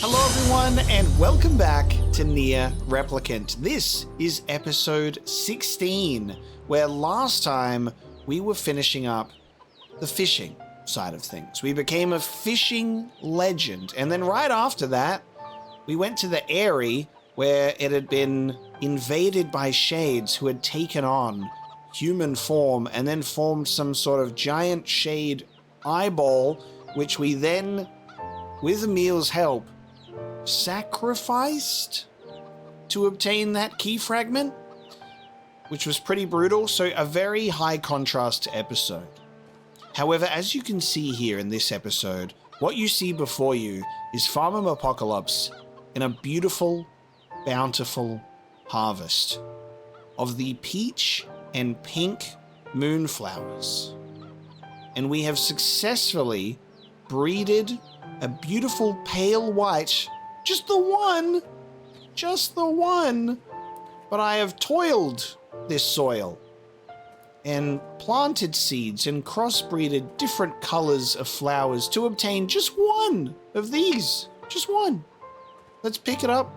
Hello everyone and welcome back to NieR Replicant. This is episode 16, where last time we were finishing up the fishing side of things. We became a fishing legend, and then right after that, we went to the Eyrie where it had been invaded by shades who had taken on human form and then formed some sort of giant shade eyeball, which we then, with Emil's help, sacrificed to obtain that key fragment, which was pretty brutal. So a very high contrast episode. However, as you can see here in this episode, what you see before you is Farmer Apocalypse in a beautiful, bountiful harvest of the peach and pink moonflowers. And we have successfully breeded a beautiful pale white, just the one, but I have toiled this soil and planted seeds and crossbreeded different colors of flowers to obtain just one of these. Just one. Let's pick it up.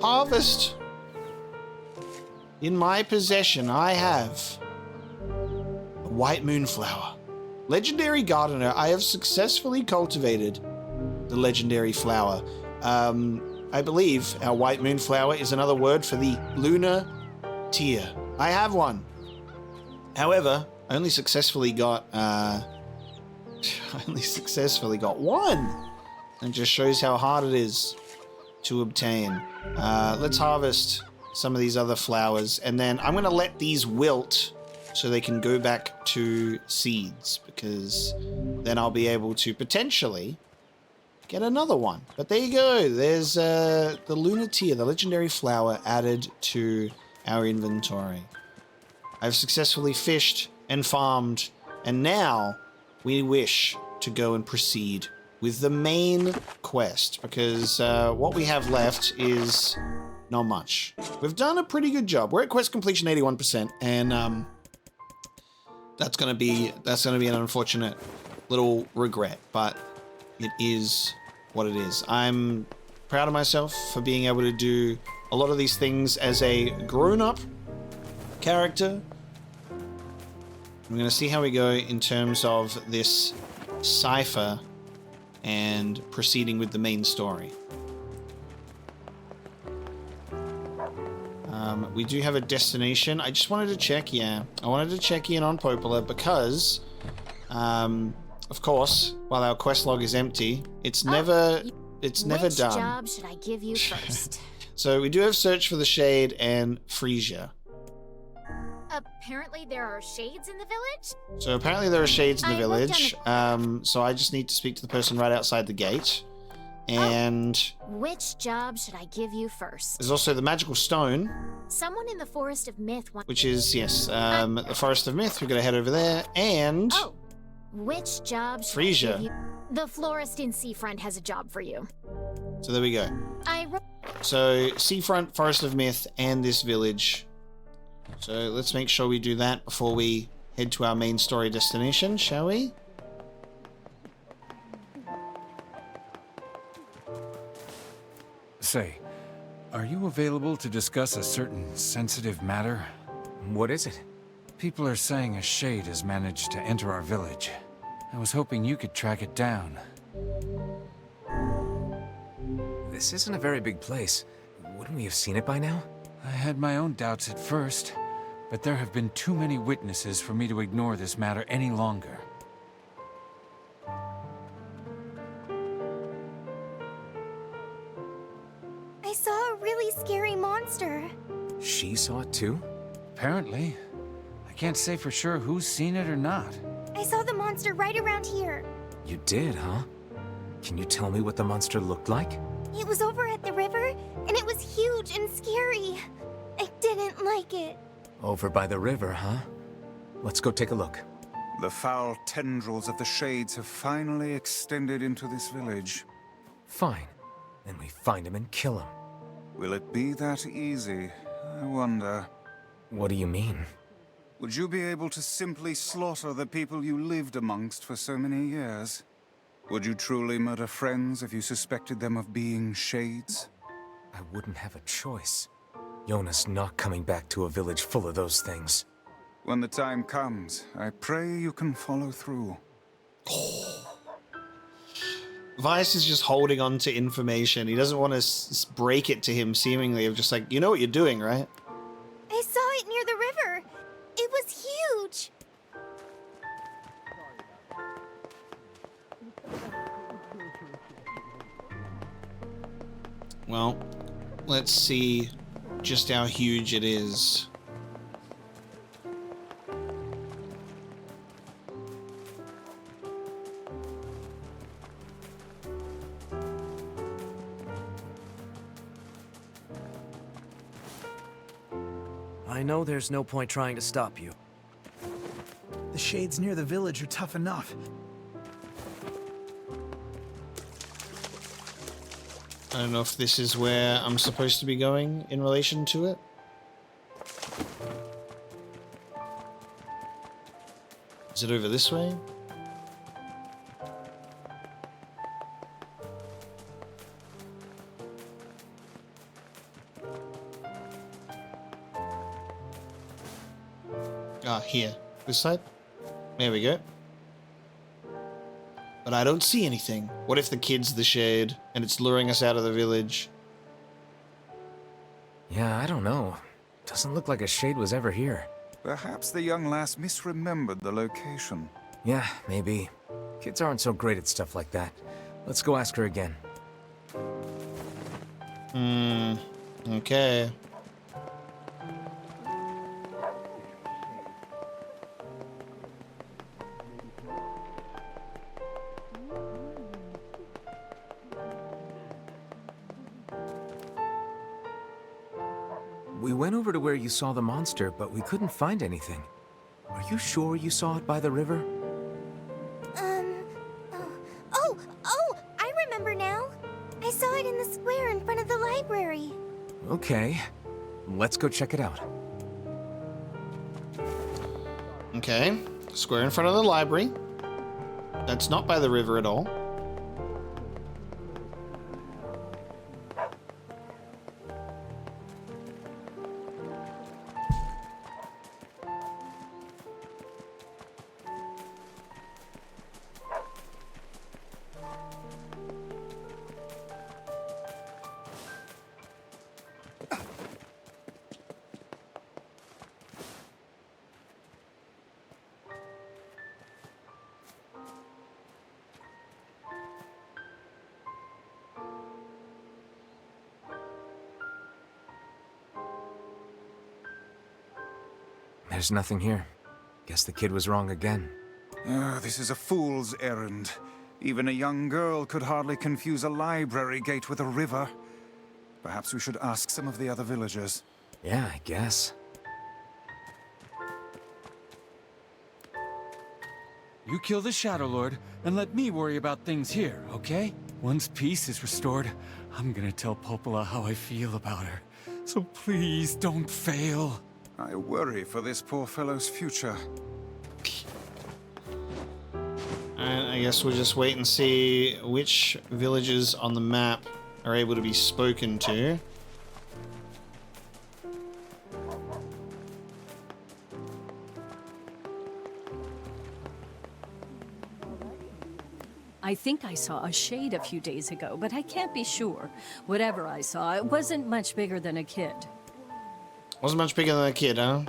Harvest. In my possession, I have a white moonflower. Legendary gardener, I have successfully cultivated the legendary flower. I believe our white moonflower is another word for the lunar tear. I have one. However, I only successfully got one. And just shows how hard it is to obtain. Let's harvest some of these other flowers, and then I'm gonna let these wilt so they can go back to seeds, because then I'll be able to potentially get another one. But there you go. There's the Lunateer, the legendary flower, added to our inventory. I've successfully fished and farmed, and now we wish to go and proceed with the main quest, because what we have left is not much. We've done a pretty good job. We're at quest completion 81%, and that's gonna be an unfortunate little regret, but it is what it is. I'm proud of myself for being able to do a lot of these things as a grown-up character. I'm gonna see how we go in terms of this cipher and proceeding with the main story. We do have a destination. I just wanted to check, I wanted to check in on Popola because, of course, while our quest log is empty, it's never done. Which job should I give you first? So we do have Search for the Shade and Frisia. Apparently there are shades in the village? So apparently there are shades in the village. So I just need to speak to the person right outside the gate. And which job should I give you first? There's also the magical stone. Someone in the Forest of Myth which is, yes, the Forest of Myth. We're going to head over there. And which job should Frisia. I give you? The florist in Seafront has a job for you. So there we go. So Seafront, Forest of Myth, and this village. So let's make sure we do that before we head to our main story destination, shall we? Say, are you available to discuss a certain sensitive matter? What is it? People are saying a shade has managed to enter our village. I was hoping you could track it down. This isn't a very big place. Wouldn't we have seen it by now? I had my own doubts at first, but there have been too many witnesses for me to ignore this matter any longer. I saw a really scary monster. She saw it too? Apparently. I can't say for sure who's seen it or not. I saw the monster right around here. You did, huh? Can you tell me what the monster looked like? It was over at the river, and it was huge and scary. I didn't like it. Over by the river, huh? Let's go take a look. The foul tendrils of the shades have finally extended into this village. Fine. Then we find him and kill him. Will it be that easy? I wonder. What do you mean? Would you be able to simply slaughter the people you lived amongst for so many years? Would you truly murder friends if you suspected them of being shades? I wouldn't have a choice. Yona's not coming back to a village full of those things. When the time comes, I pray you can follow through. Vice is just holding on to information. He doesn't want to break it to him, seemingly, of just like, you know what you're doing, right? I saw it near the river. It was huge. Well, let's see just how huge it is. I know there's no point trying to stop you. The shades near the village are tough enough. I don't know if this is where I'm supposed to be going in relation to it. Is it over this way? Ah, here. This side? There we go. But I don't see anything. What if the kid's the shade and it's luring us out of the village? Yeah, I don't know. Doesn't look like a shade was ever here. Perhaps the young lass misremembered the location. Yeah, maybe. Kids aren't so great at stuff like that. Let's go ask her again. Okay. We went over to where you saw the monster, but we couldn't find anything. Are you sure you saw it by the river? Oh, I remember now. I saw it in the square in front of the library. Okay. Let's go check it out. Okay. Square in front of the library. That's not by the river at all. There's nothing here. Guess the kid was wrong again. This is a fool's errand. Even a young girl could hardly confuse a library gate with a river. Perhaps we should ask some of the other villagers. Yeah, I guess. You kill the Shadow Lord, and let me worry about things here, okay? Once peace is restored, I'm gonna tell Popola how I feel about her. So please don't fail. I worry for this poor fellow's future. I guess we'll just wait and see which villages on the map are able to be spoken to. I think I saw a shade a few days ago, but I can't be sure. Whatever I saw, it wasn't much bigger than a kid. Wasn't much bigger than a kid, huh?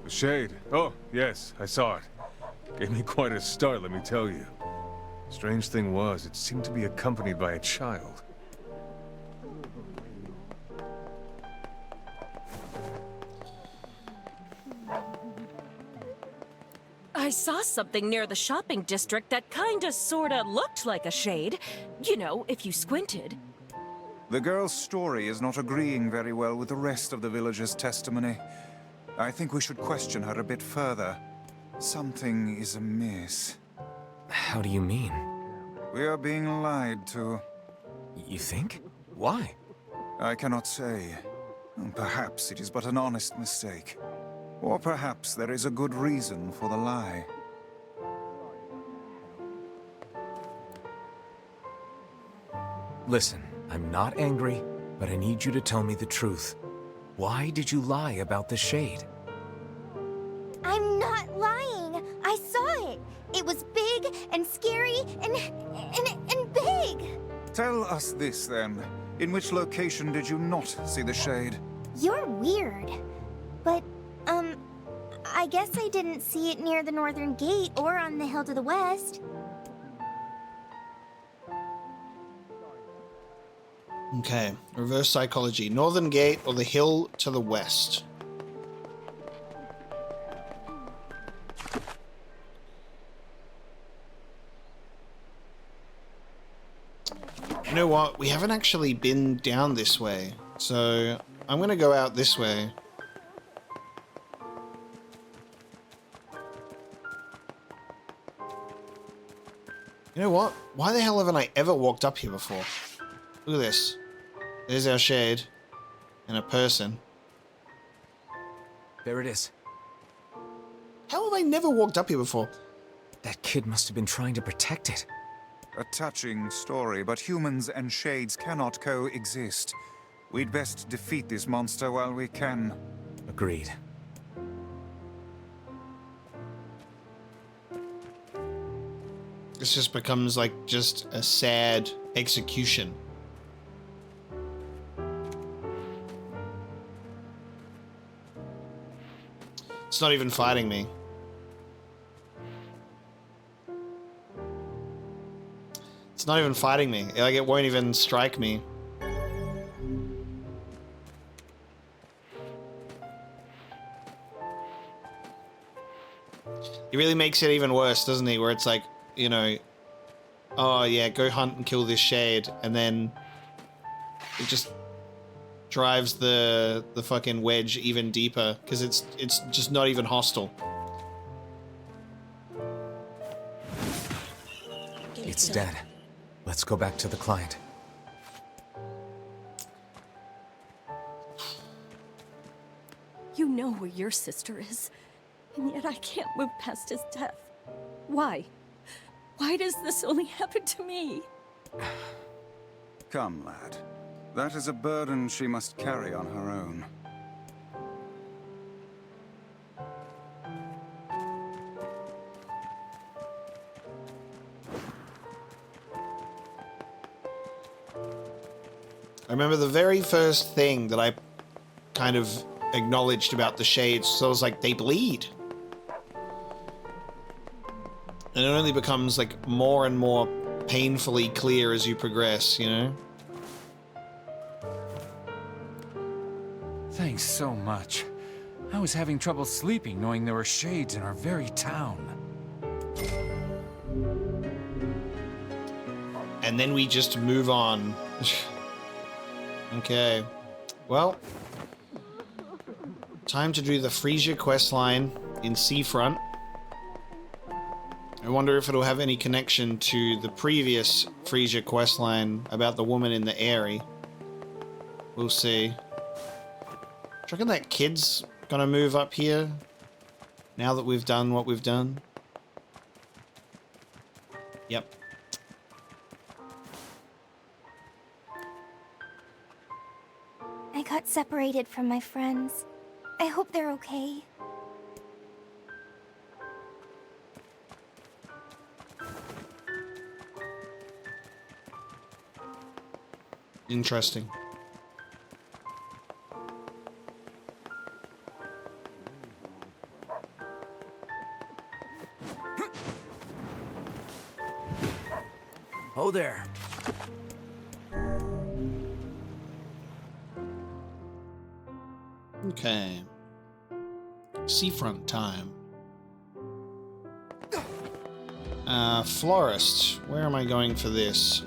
The shade. Oh, yes, I saw it. Gave me quite a start, let me tell you. Strange thing was, it seemed to be accompanied by a child. I saw something near the shopping district that kinda sorta looked like a shade. You know, if you squinted. The girl's story is not agreeing very well with the rest of the villagers' testimony. I think we should question her a bit further. Something is amiss. How do you mean? We are being lied to. You think? Why? I cannot say. Perhaps it is but an honest mistake. Or perhaps there is a good reason for the lie. Listen, I'm not angry, but I need you to tell me the truth. Why did you lie about the shade? I'm not lying. I saw it. It was big and scary and big. Tell us this, then. In which location did you not see the shade? You're weird. But, I guess I didn't see it near the northern gate or on the hill to the west. Okay, reverse psychology. Northern gate or the hill to the west? You know what? We haven't actually been down this way. So I'm going to go out this way. You know what? Why the hell haven't I ever walked up here before? Look at this. There's our shade. And a person. There it is. How have I never walked up here before? That kid must have been trying to protect it. A touching story, but humans and shades cannot coexist. We'd best defeat this monster while we can. Agreed. This just becomes like just a sad execution. It's not even fighting me. It's not even fighting me. Like, it won't even strike me. He really makes it even worse, doesn't he? Where it's like, you know, oh yeah, go hunt and kill this shade, and then it just drives the fucking wedge even deeper because it's just not even hostile. It's dead. Let's go back to the client. You know where your sister is, and yet I can't move past his death. Why? Why does this only happen to me? Come, lad. That is a burden she must carry on her own. I remember the very first thing that I kind of acknowledged about the shades, so I was like, they bleed. And it only becomes like more and more painfully clear as you progress, you know? Thanks so much. I was having trouble sleeping knowing there were shades in our very town. And then we just move on. Okay. Well, time to do the Frisia questline in Seafront. I wonder if it'll have any connection to the previous Frisia questline about the woman in the Eyrie. We'll see. Do you reckon that kid's gonna move up here now that we've done what we've done? Yep. I got separated from my friends. I hope they're okay. Interesting. Oh there. Okay. Seafront time. Florist. Where am I going for this?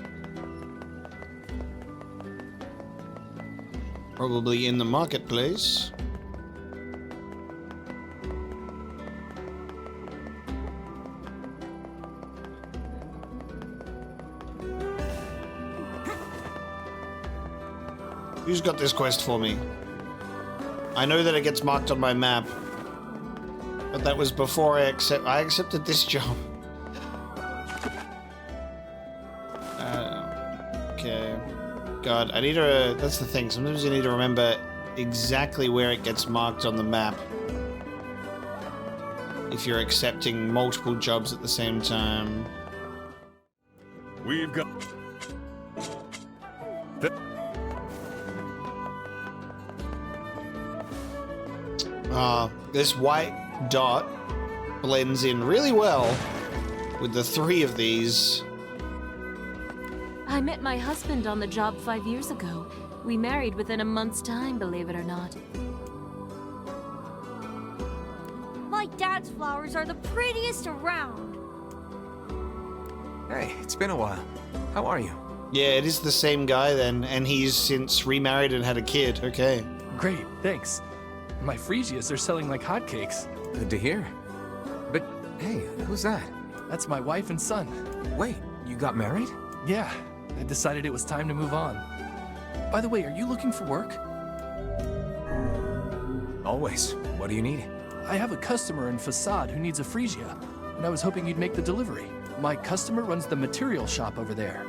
Probably in the marketplace. Who's got this quest for me? I know that it gets marked on my map. But that was before I accepted this job. Okay. God, I need to... That's the thing. Sometimes you need to remember exactly where it gets marked on the map. If you're accepting multiple jobs at the same time. We've got... This white dot blends in really well with the 3 of these. I met my husband on the job 5 years ago. We married within a month's time, believe it or not. My dad's flowers are the prettiest around. Hey, it's been a while. How are you? Yeah, it is the same guy then, and he's since remarried and had a kid. Okay. Great, thanks. My freesias are selling like hotcakes. Good to hear. But, hey, who's that? That's my wife and son. Wait, you got married? Yeah, I decided it was time to move on. By the way, are you looking for work? Always. What do you need? I have a customer in Facade who needs a freesia, and I was hoping you'd make the delivery. My customer runs the material shop over there.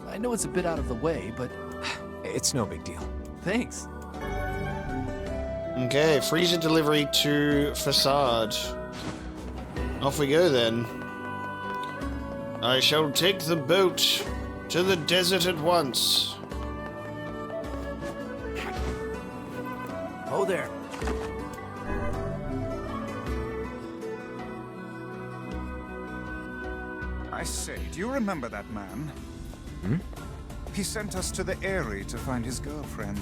I know it's a bit out of the way, but... It's no big deal. Thanks. Okay, freezer delivery to Facade. Off we go then. I shall take the boat to the desert at once. Oh there. I say, do you remember that man? Hmm? He sent us to the Eyrie to find his girlfriend.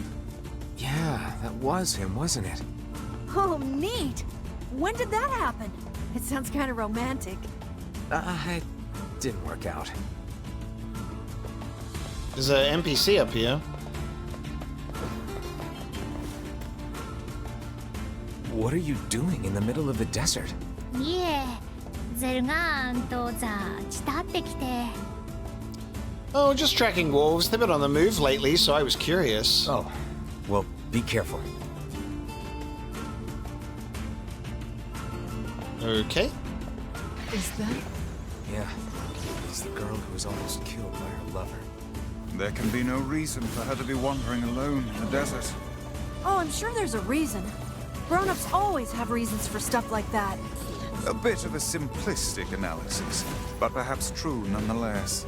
Yeah, that was him, wasn't it? Oh, neat! When did that happen? It sounds kind of romantic. It didn't work out. There's an NPC up here. What are you doing in the middle of the desert? いえ、ゼルガーンとザチタってきて。 Oh, just tracking wolves. They've been on the move lately, so I was curious. Oh, well, be careful. Okay. Is that... Yeah, it's the girl who was almost killed by her lover. There can be no reason for her to be wandering alone in the desert. Oh, I'm sure there's a reason. Grown-ups always have reasons for stuff like that. A bit of a simplistic analysis, but perhaps true nonetheless.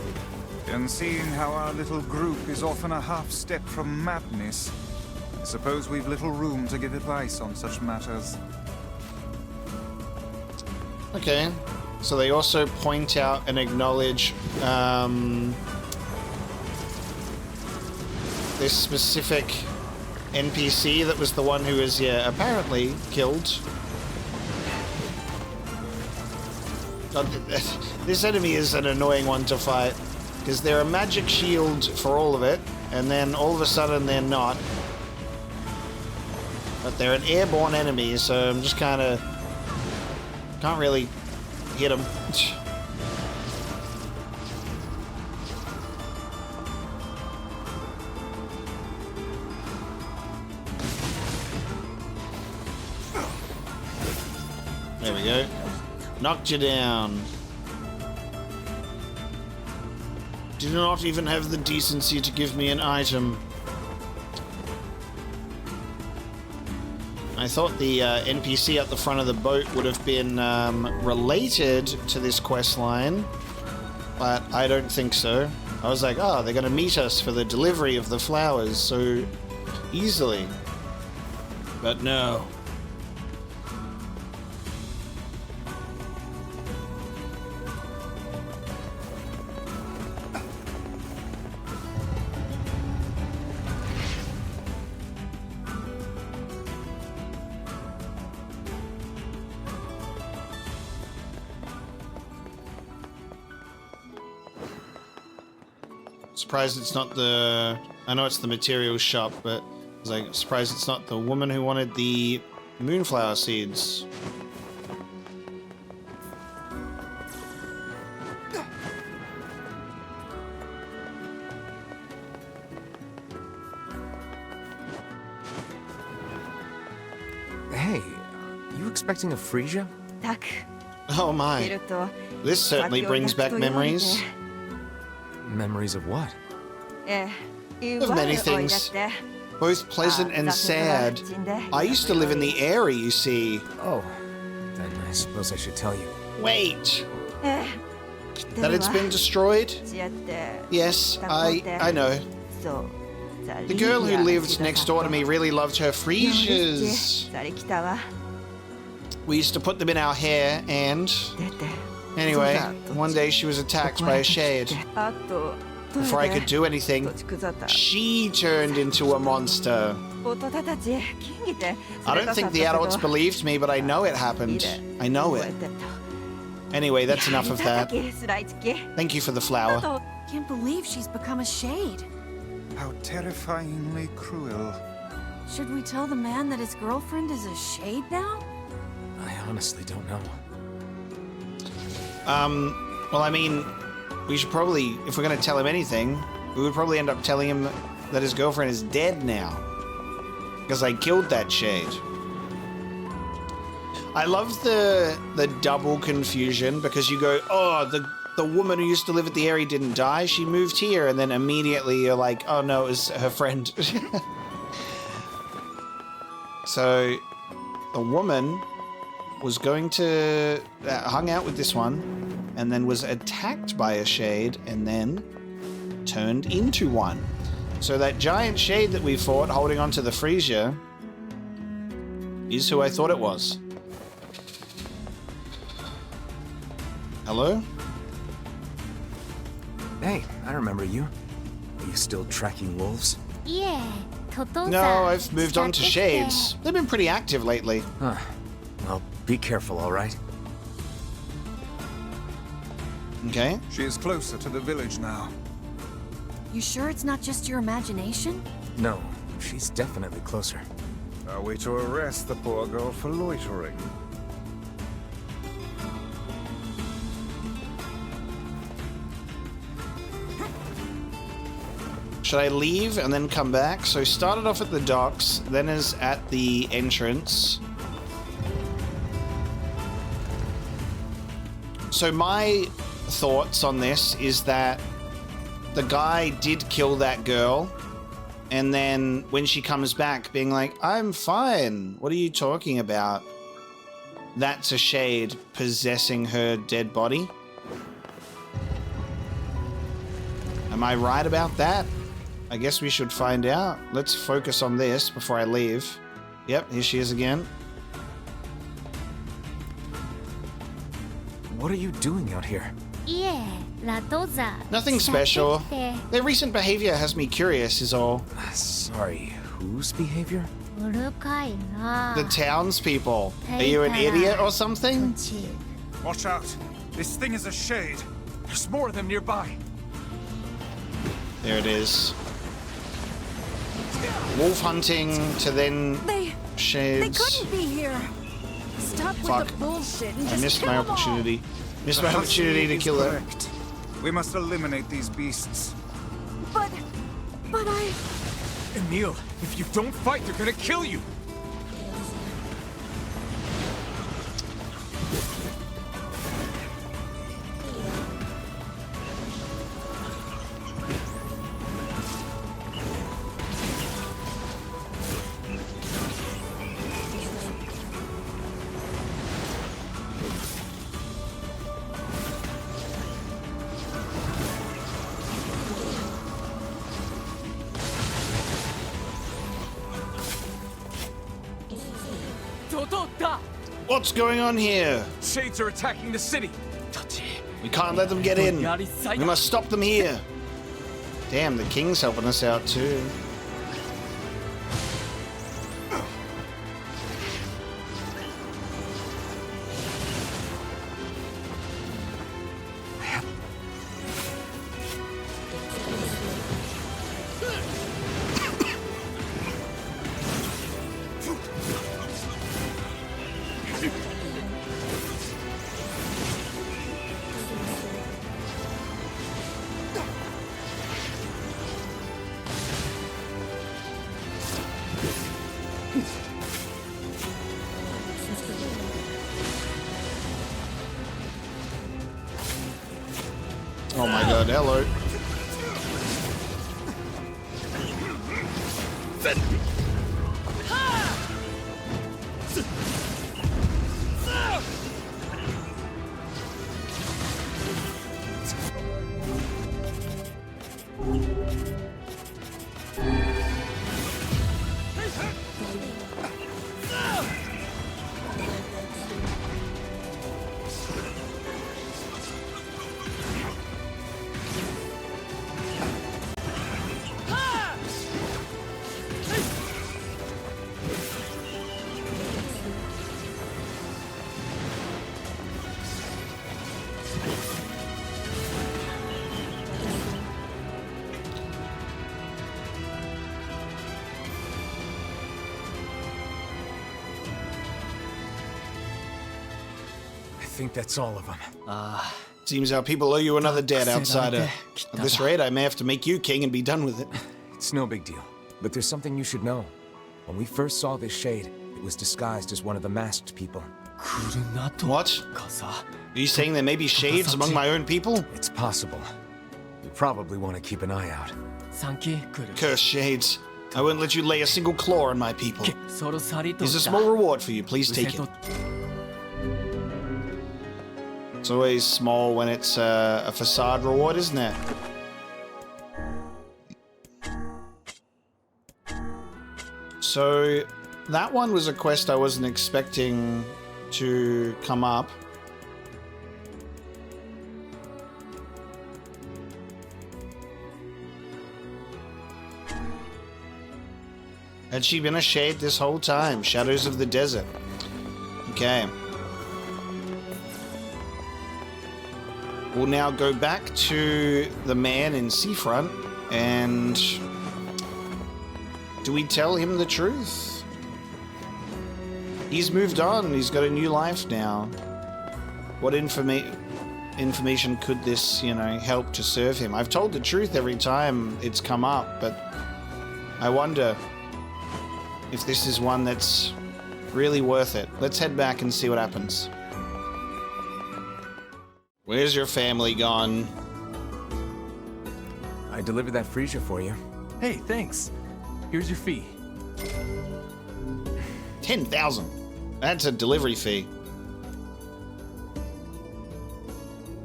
And seeing how our little group is often a half step from madness, I suppose we've little room to give advice on such matters. Okay. So they also point out and acknowledge this specific NPC that was the one who was, yeah, apparently killed. God, this enemy is an annoying one to fight, because they're a magic shield for all of it, and then all of a sudden they're not. But they're an airborne enemy, so I'm just kind of... can't really hit them. There we go. Knocked you down. Did not even have the decency to give me an item. I thought the NPC at the front of the boat would have been related to this quest line, but I don't think so. I was like, oh, they're going to meet us for the delivery of the flowers so easily. But no. Surprised it's not the... I know it's the materials shop, but I was like, surprised it's not the woman who wanted the moonflower seeds. Hey, you expecting a freesia? Oh my. This certainly brings back memories. Memories of what? Of many things. Both pleasant and sad. I used to live in the area, you see. Oh, then I suppose I should tell you. Wait. That it's been destroyed? Yes, I know. The girl who lived next door to me really loved her freesias. We used to put them in our hair and... Anyway, one day she was attacked by a shade. Before I could do anything, she turned into a monster. I don't think the adults believed me, but I know it happened. I know it. Anyway, that's enough of that. Thank you for the flower. Can't believe she's become a shade. How terrifyingly cruel. Should we tell the man that his girlfriend is a shade now? I honestly don't know. Well, I mean, we should probably, if we're going to tell him anything, we would probably end up telling him that his girlfriend is dead now. Because I killed that shade. I love the double confusion, because you go, oh, the woman who used to live at the area didn't die, she moved here, and then immediately you're like, oh no, it was her friend. So, the woman was going to... hung out with this one, and then was attacked by a shade, and then turned into one. So that giant shade that we fought holding onto the freesia is who I thought it was. Hello? Hey, I remember you. Are you still tracking wolves? No, I've moved on to shades. They've been pretty active lately. Huh. Well, be careful, all right? Okay. She is closer to the village now. You sure it's not just your imagination? No, she's definitely closer. Are we to arrest the poor girl for loitering? Should I leave and then come back? So started off at the docks, then is at the entrance. So my thoughts on this is that the guy did kill that girl, and then when she comes back being like, I'm fine, what are you talking about? That's a shade possessing her dead body. Am I right about that? I guess we should find out. Let's focus on this before I leave. Yep, here she is again. What are you doing out here? Nothing special. Their recent behavior has me curious is all. Sorry, whose behavior? The townspeople. Are you an idiot or something? Watch out. This thing is a shade. There's more of them nearby. There it is. Wolf hunting to then shades. They couldn't be here. Stop Fuck. with the bullshit and I just missed kill my them all. opportunity. Missed my The opportunity to is kill her. correct. We must eliminate these beasts. But I... Emil, if you don't fight, they're gonna kill you. What's going on here? Shades are attacking the city. We can't let them get in. We must stop them here. Damn, the king's helping us out too. Oh my god, hello. I think that's all of them. Seems our people owe you another debt, outsider. At this rate, I may have to make you king and be done with it. It's no big deal. But there's something you should know. When we first saw this shade, it was disguised as one of the masked people. What? Are you saying there may be shades among my own people? It's possible. You probably want to keep an eye out. Cursed shades. I won't let you lay a single claw on my people. Here's a small reward for you. Please take it. It's always small when it's a facade reward, isn't it? So, that one was a quest I wasn't expecting to come up. Had she been a shade this whole time? Shadows of the Desert. Okay. We'll now go back to the man in Seafront, and do we tell him the truth? He's moved on. He's got a new life now. What information could this, help to serve him? I've told the truth every time it's come up, but I wonder if this is one that's really worth it. Let's head back and see what happens. Where's your family gone? I delivered that freezer for you. Hey, thanks. Here's your fee. 10,000. That's a delivery fee.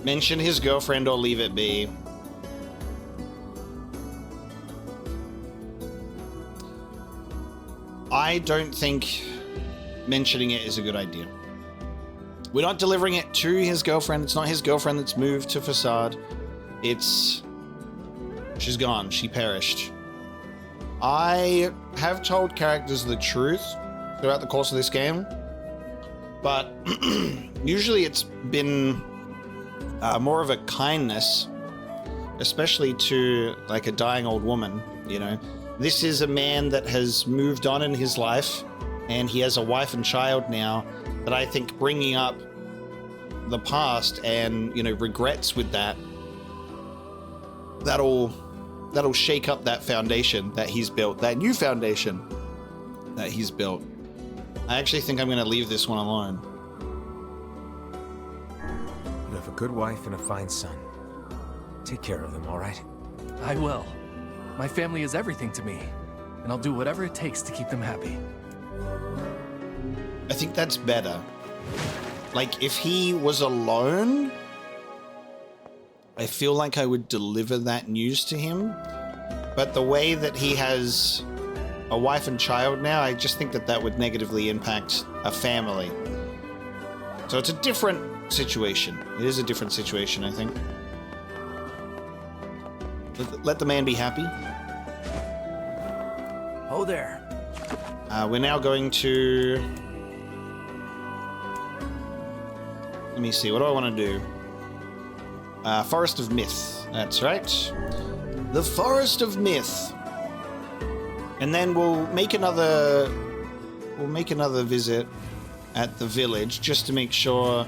Mention his girlfriend or leave it be. I don't think mentioning it is a good idea. We're not delivering it to his girlfriend. It's not his girlfriend that's moved to Facade. She's gone. She perished. I have told characters the truth throughout the course of this game, but usually it's been more of a kindness, especially to like a dying old woman, This is a man that has moved on in his life, and he has a wife and child now, that I think bringing up the past and, regrets with that'll shake up that foundation that he's built, that new foundation that he's built. I actually think I'm going to leave this one alone. You have a good wife and a fine son. Take care of them, all right? I will. My family is everything to me, and I'll do whatever it takes to keep them happy. I think that's better. Like, if he was alone, I feel like I would deliver that news to him. But the way that he has a wife and child now, I just think that would negatively impact a family. So it's a different situation. It is a different situation, I think. Let the man be happy. Oh, there. We're now going to... Let me see, what do I want to do? Forest of Myth. That's right. The Forest of Myth. And then we'll make another visit at the village just to make sure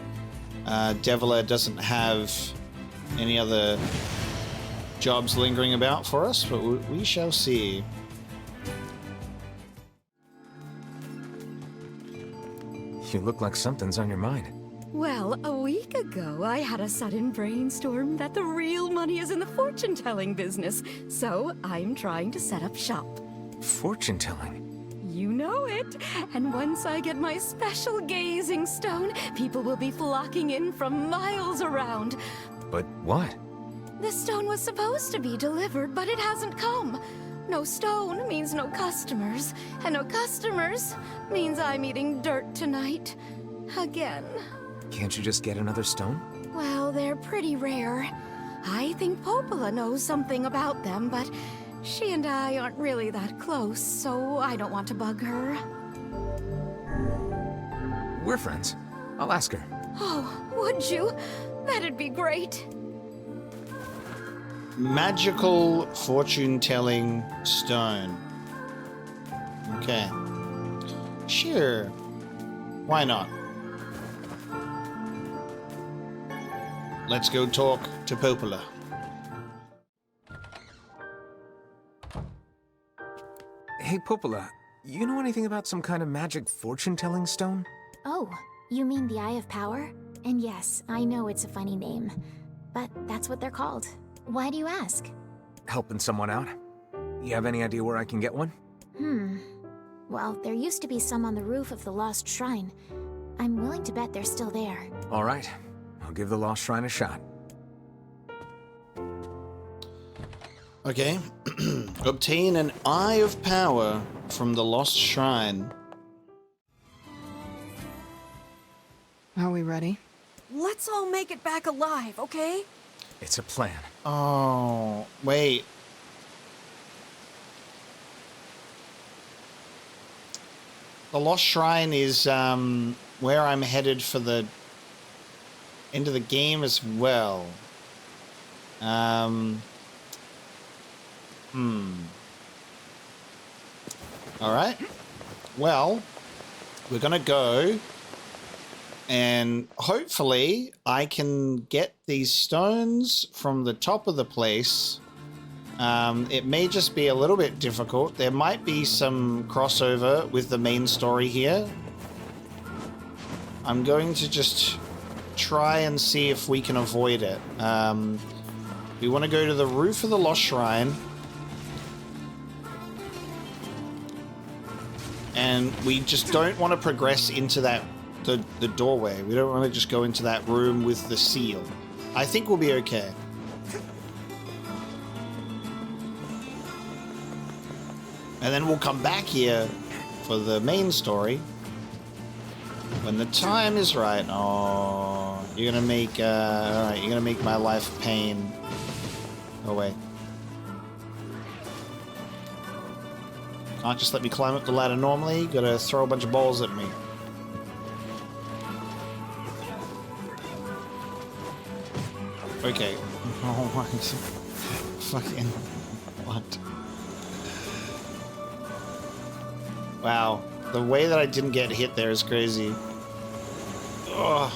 Devila doesn't have any other jobs lingering about for us, but we shall see. You look like something's on your mind. Well, a week ago, I had a sudden brainstorm that the real money is in the fortune-telling business, so I'm trying to set up shop. Fortune-telling? You know it. And once I get my special gazing stone, people will be flocking in from miles around. But what? The stone was supposed to be delivered, but it hasn't come. No stone means no customers, and no customers means I'm eating dirt tonight. Again. Can't you just get another stone? Well, they're pretty rare. I think Popola knows something about them, but she and I aren't really that close, so I don't want to bug her. We're friends. I'll ask her. Oh, would you? That'd be great. Magical fortune-telling stone. Okay. Sure. Why not? Let's go talk to Popola. Hey, Popola, you know anything about some kind of magic fortune-telling stone? Oh, you mean the Eye of Power? And yes, I know it's a funny name, but that's what they're called. Why do you ask? Helping someone out. You have any idea where I can get one? Well, there used to be some on the roof of the Lost Shrine. I'm willing to bet they're still there. All right. I'll give the Lost Shrine a shot. Okay. Obtain an Eye of Power from the Lost Shrine. Are we ready? Let's all make it back alive, okay? It's a plan. Oh, wait. The Lost Shrine is where I'm headed for the end of the game as well. Alright. Well, we're gonna go and hopefully I can get these stones from the top of the place. It may just be a little bit difficult. There might be some crossover with the main story here. I'm going to just try and see if we can avoid it. We want to go to the roof of the Lost Shrine. And we just don't want to progress into that the doorway. We don't want to just go into that room with the seal. I think we'll be okay. And then we'll come back here for the main story when the time is right. Oh, you're gonna make all right, you're gonna make my life a pain. Oh wait. Can't just let me climb up the ladder normally. You gotta throw a bunch of balls at me. Okay. Oh my. Fucking. What? Wow. The way that I didn't get hit there is crazy. Ugh.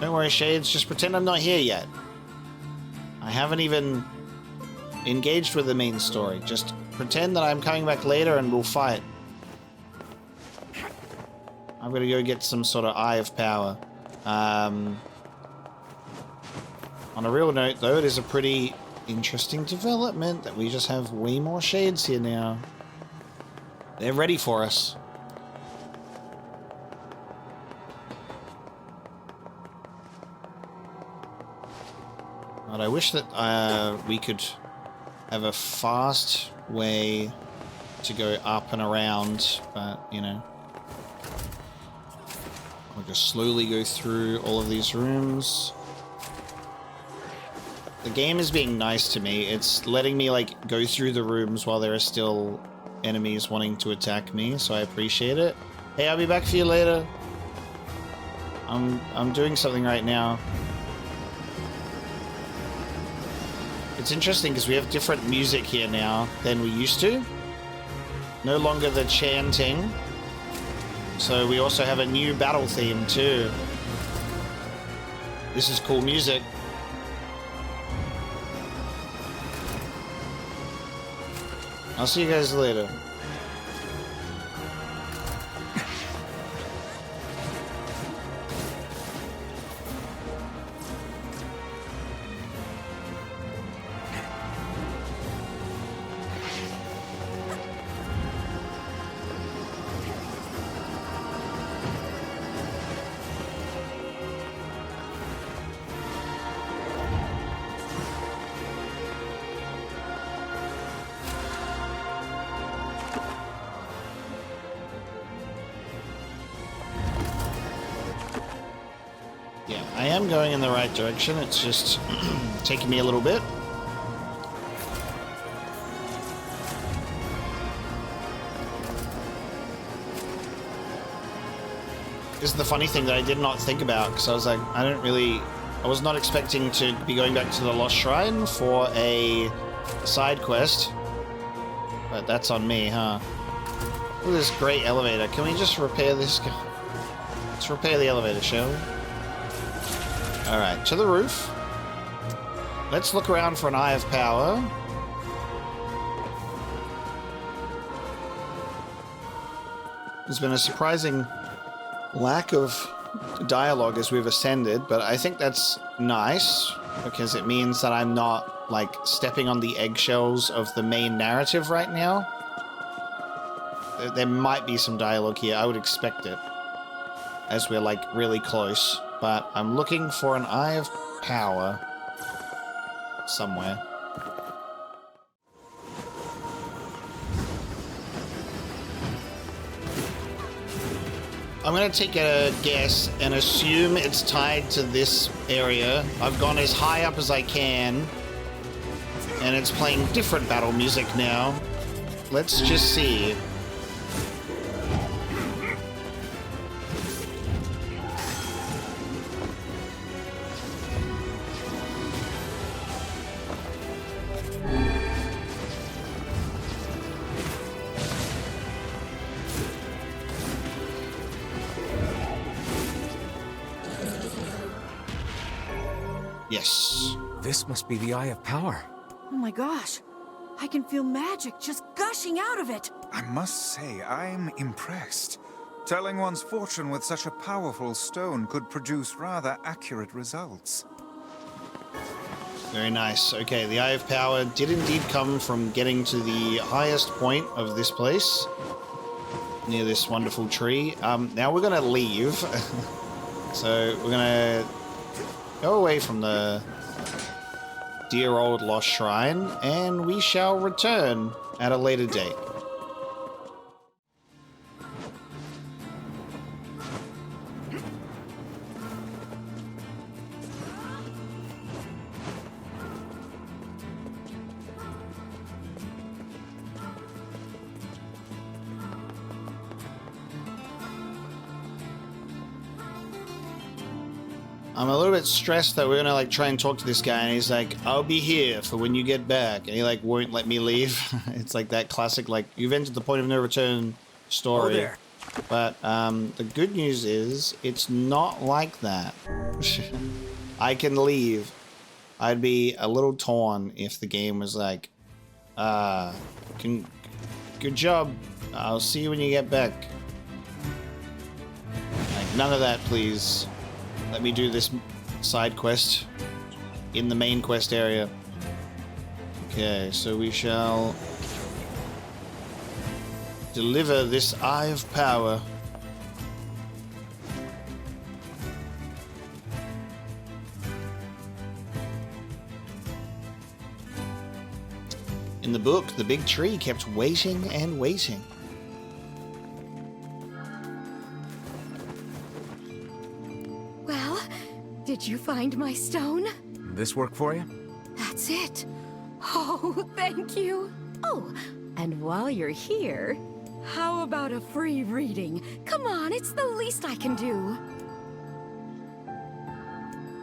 Don't worry, Shades. Just pretend I'm not here yet. I haven't even engaged with the main story. Just pretend that I'm coming back later and we'll fight. I'm gonna go get some sort of Eye of Power. On a real note, though, it is a pretty interesting development that we just have way more Shades here now. They're ready for us. But I wish that we could have a fast way to go up and around, but, you know. I'll just slowly go through all of these rooms. The game is being nice to me. It's letting me, like, go through the rooms while there are still enemies wanting to attack me, so I appreciate it. Hey, I'll be back for you later. I'm doing something right now. It's interesting because we have different music here now than we used to. No longer the chanting. So we also have a new battle theme too. This is cool music. I'll see you guys later. Yeah, I am going in the right direction. It's just taking me a little bit. This is the funny thing that I did not think about, because I was like, I was not expecting to be going back to the Lost Shrine for a side quest. But that's on me, huh? Look at this great elevator. Can we just repair this? Let's repair the elevator, shall we? Alright, to the roof. Let's look around for an Eye of Power. There's been a surprising lack of dialogue as we've ascended, but I think that's nice, because it means that I'm not, like, stepping on the eggshells of the main narrative right now. There might be some dialogue here. I would expect it, as we're, like, really close. But I'm looking for an Eye of Power somewhere. I'm going to take a guess and assume it's tied to this area. I've gone as high up as I can, and it's playing different battle music now. Let's just see. Yes. This must be the Eye of Power. Oh my gosh. I can feel magic just gushing out of it. I must say, I'm impressed. Telling one's fortune with such a powerful stone could produce rather accurate results. Very nice. Okay, the Eye of Power did indeed come from getting to the highest point of this place, near this wonderful tree. Now we're going to leave. So we're going to go away from the dear old Lost Shrine, and we shall return at a later date. I'm a little bit stressed that we're gonna like try and talk to this guy, and he's like, I'll be here for when you get back, and he like won't let me leave. It's like that classic, like, you've entered the point of no return story. Oh, there. But the good news is it's not like that. I can leave. I'd be a little torn if the game was like, good job, I'll see you when you get back. Like, none of that, please. Let me do this side quest in the main quest area. Okay, so we shall deliver this Eye of Power. In the book, the big tree kept waiting and waiting. Did you find my stone? This work for you? That's it. Oh, thank you. Oh, and while you're here, how about a free reading? Come on, it's the least I can do.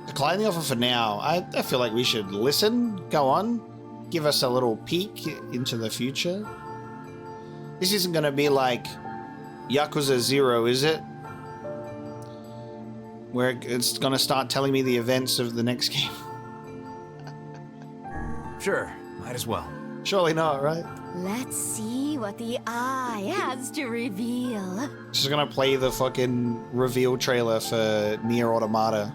Decline the offer for now. I feel like we should listen. Go on. Give us a little peek into the future. This isn't going to be like Yakuza 0, is it? Where it's going to start telling me the events of the next game. Sure, might as well. Surely not, right? Let's see what the eye has to reveal. Just gonna play the fucking reveal trailer for NieR Automata.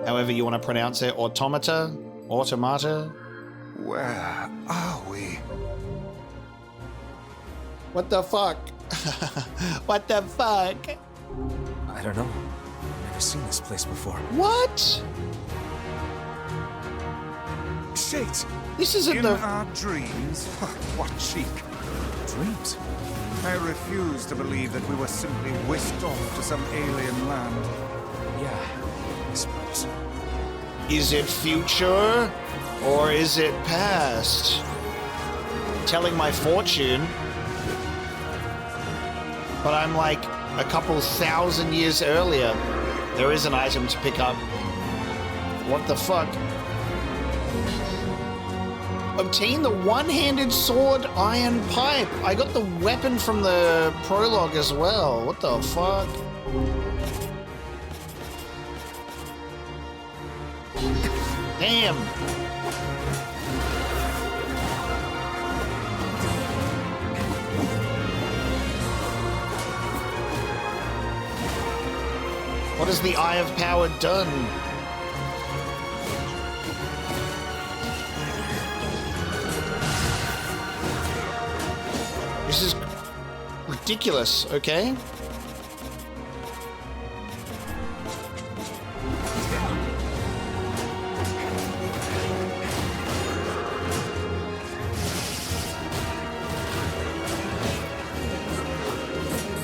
However you want to pronounce it. Automata? Automata? Where are we? What the fuck? What the fuck? I don't know. Never seen this place before. What? Shades! This isn't In our dreams? What cheek. Dreams? I refuse to believe that we were simply whisked off to some alien land. Yeah, I suppose. Is it future or is it past? Telling my fortune, but I'm like a couple thousand years earlier. There is an item to pick up. What the fuck? Obtain the one-handed sword iron pipe. I got the weapon from the prologue as well. What the fuck? Damn. What has the Eye of Power done? This is ridiculous, okay?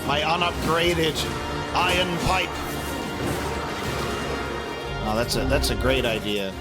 My unupgraded iron pipe. Oh, that's a great idea.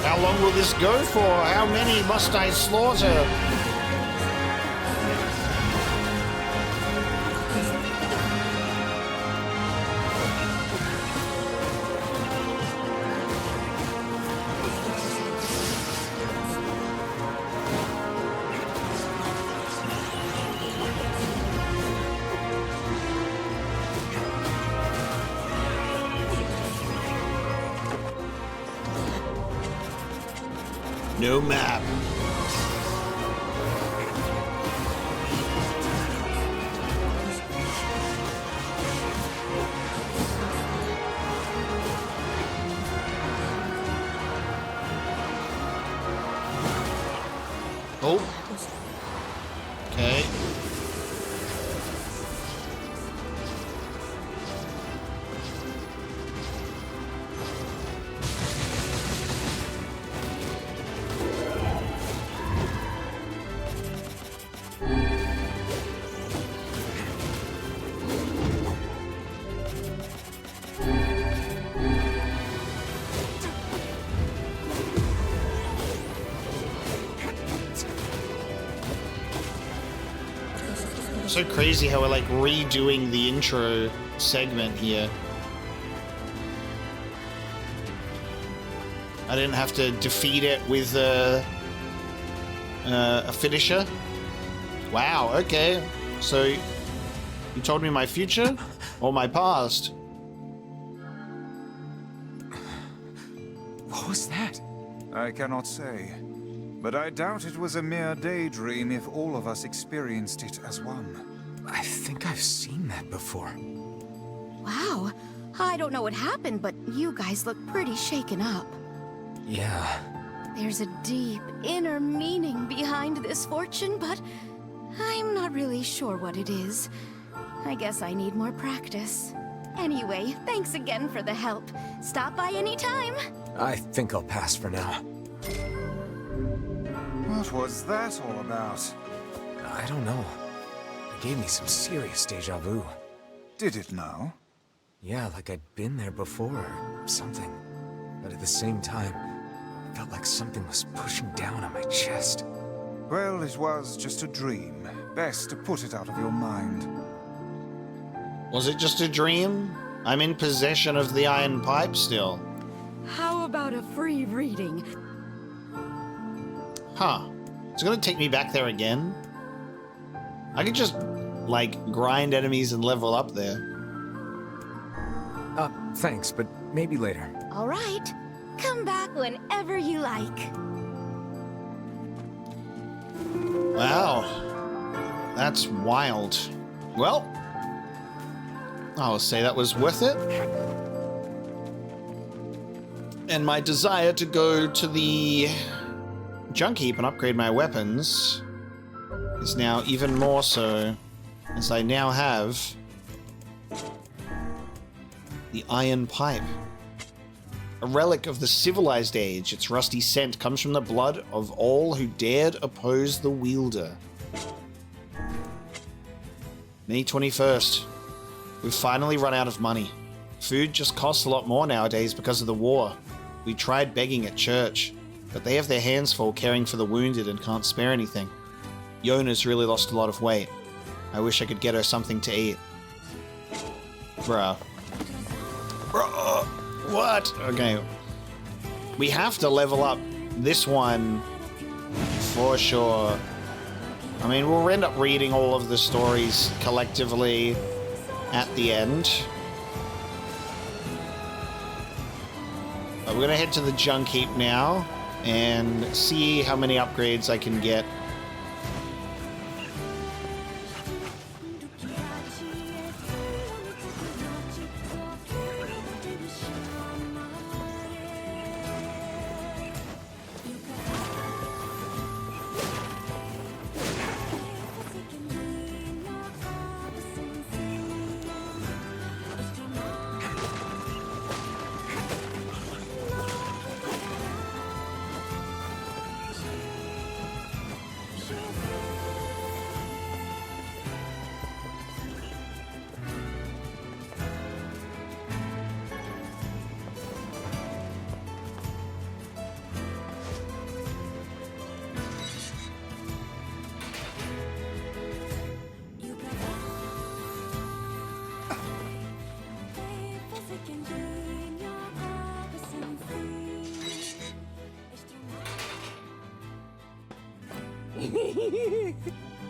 How long will this go for? How many must I slaughter? No map. Oh. Okay. So crazy how we're like redoing the intro segment here. I didn't have to defeat it with a finisher. Wow, okay. So you told me my future or my past? What was that? I cannot say. But I doubt it was a mere daydream if all of us experienced it as one. I think I've seen that before. Wow. I don't know what happened, but you guys look pretty shaken up. Yeah. There's a deep inner meaning behind this fortune, but I'm not really sure what it is. I guess I need more practice. Anyway, thanks again for the help. Stop by anytime. I think I'll pass for now. What was that all about? I don't know. It gave me some serious deja vu. Did it now? Yeah, like I'd been there before or something. But at the same time, it felt like something was pushing down on my chest. Well, it was just a dream. Best to put it out of your mind. Was it just a dream? I'm in possession of the iron pipe still. How about a free reading? Huh. It's gonna take me back there again? I could just, like, grind enemies and level up there. Thanks, but maybe later. All right. Come back whenever you like. Wow. That's wild. Well, I'll say that was worth it. And my desire to go to the junk heap and upgrade my weapons is now even more so, as I now have the iron pipe. A relic of the civilized age, its rusty scent comes from the blood of all who dared oppose the wielder. May 21st. We've finally run out of money. Food just costs a lot more nowadays because of the war. We tried begging at church, but they have their hands full caring for the wounded and can't spare anything. Yona's really lost a lot of weight. I wish I could get her something to eat. Bruh. Bruh. What? Okay. We have to level up this one for sure. I mean, we'll end up reading all of the stories collectively at the end. But we're gonna head to the junk heap now and see how many upgrades I can get.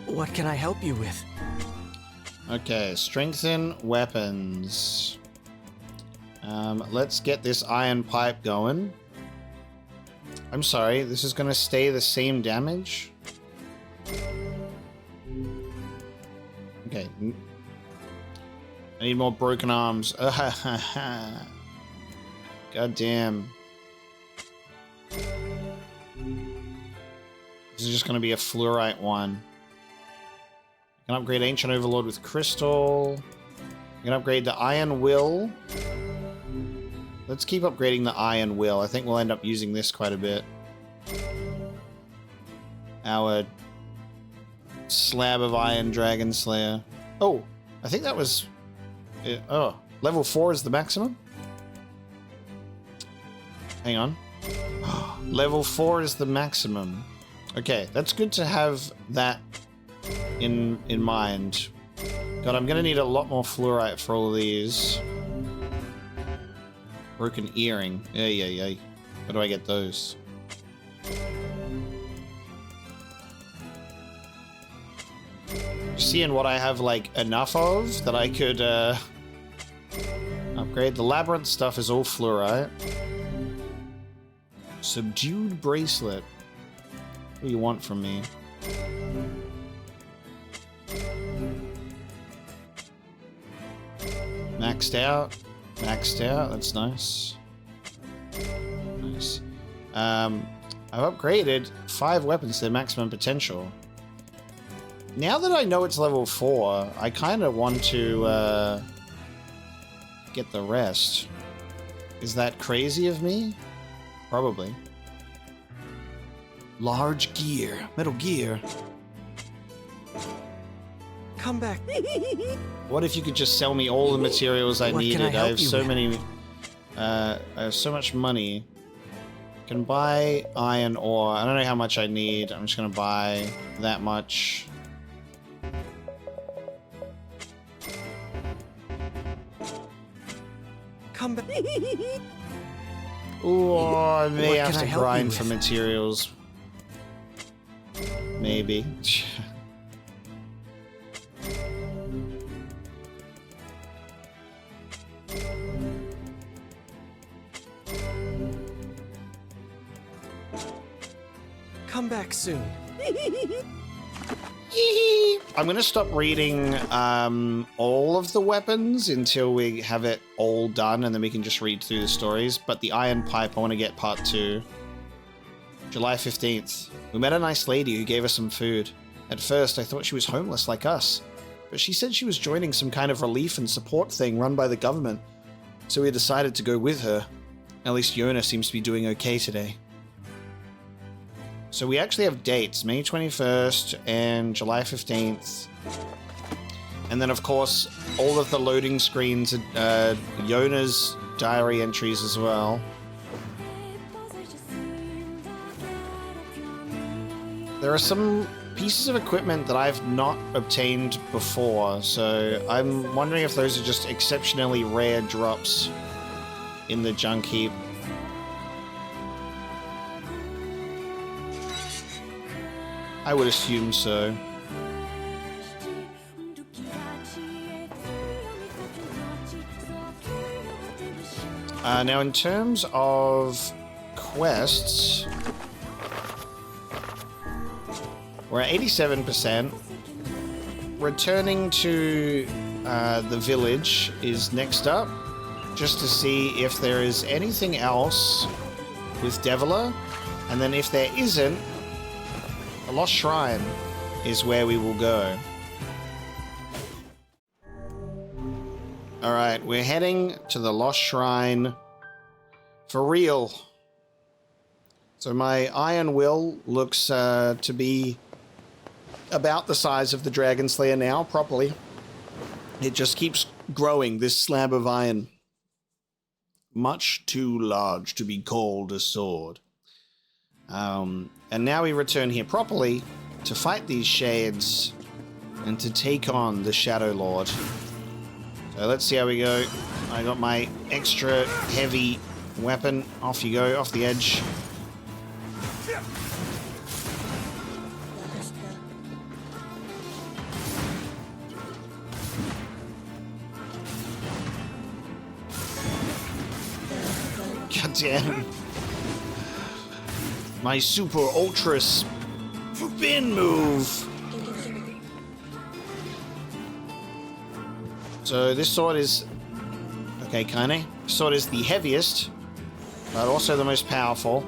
What can I help you with? Okay, strengthen weapons. Let's get this iron pipe going. I'm sorry, this is gonna stay the same damage? Okay. I need more broken arms. God damn. This is just gonna be a fluorite one. I can upgrade Ancient Overlord with Crystal. I can upgrade the Iron Will. Let's keep upgrading the Iron Will. I think we'll end up using this quite a bit. Our Slab of Iron Dragon Slayer. Oh, I think that was... oh, level 4 is the maximum? Hang on. Level 4 is the maximum. Okay, that's good to have that in mind. God, I'm gonna need a lot more fluorite for all of these. Broken earring. Yeah. Where do I get those? Seeing what I have, like, enough of that I could, upgrade. The labyrinth stuff is all fluorite. Subdued bracelet. What do you want from me? Maxed out. Maxed out. That's nice. Nice. I've upgraded 5 weapons to their maximum potential. Now that I know it's level 4, I kind of want to get the rest. Is that crazy of me? Probably. Large gear. Metal gear. Come back. What if you could just sell me all the materials I What can needed? I help have you so with? many... I have so much money. Can buy iron ore. I don't know how much I need. I'm just gonna buy that much. Come back. Ooh, I may What have can to I help you grind for with? materials. Maybe. Come back soon. I'm gonna stop reading all of the weapons until we have it all done, and then we can just read through the stories. But the iron pipe, I want to get part 2. July 15th. We met a nice lady who gave us some food. At first, I thought she was homeless like us, but she said she was joining some kind of relief and support thing run by the government, so we decided to go with her. At least Yona seems to be doing okay today. So we actually have dates, May 21st and July 15th. And then, of course, all of the loading screens, Yona's diary entries as well. There are some pieces of equipment that I've not obtained before, so I'm wondering if those are just exceptionally rare drops in the junk heap. I would assume so. Now, in terms of quests, we're at 87%. Returning to the village is next up, just to see if there is anything else with Deviler, and then if there isn't, the Lost Shrine is where we will go. Alright, we're heading to the Lost Shrine for real. So my Iron Will looks to be about the size of the Dragon Slayer now, properly. It just keeps growing, this slab of iron. Much too large to be called a sword. And now we return here properly to fight these shades and to take on the Shadow Lord. So let's see how we go. I got my extra heavy weapon. Off you go, off the edge. God damn. My super ultra spin move. So this sword is... Okay, Kane. Sword is the heaviest, but also the most powerful.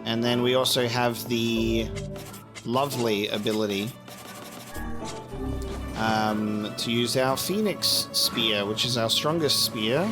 And then we also have the lovely ability to use our Phoenix Spear, which is our strongest spear.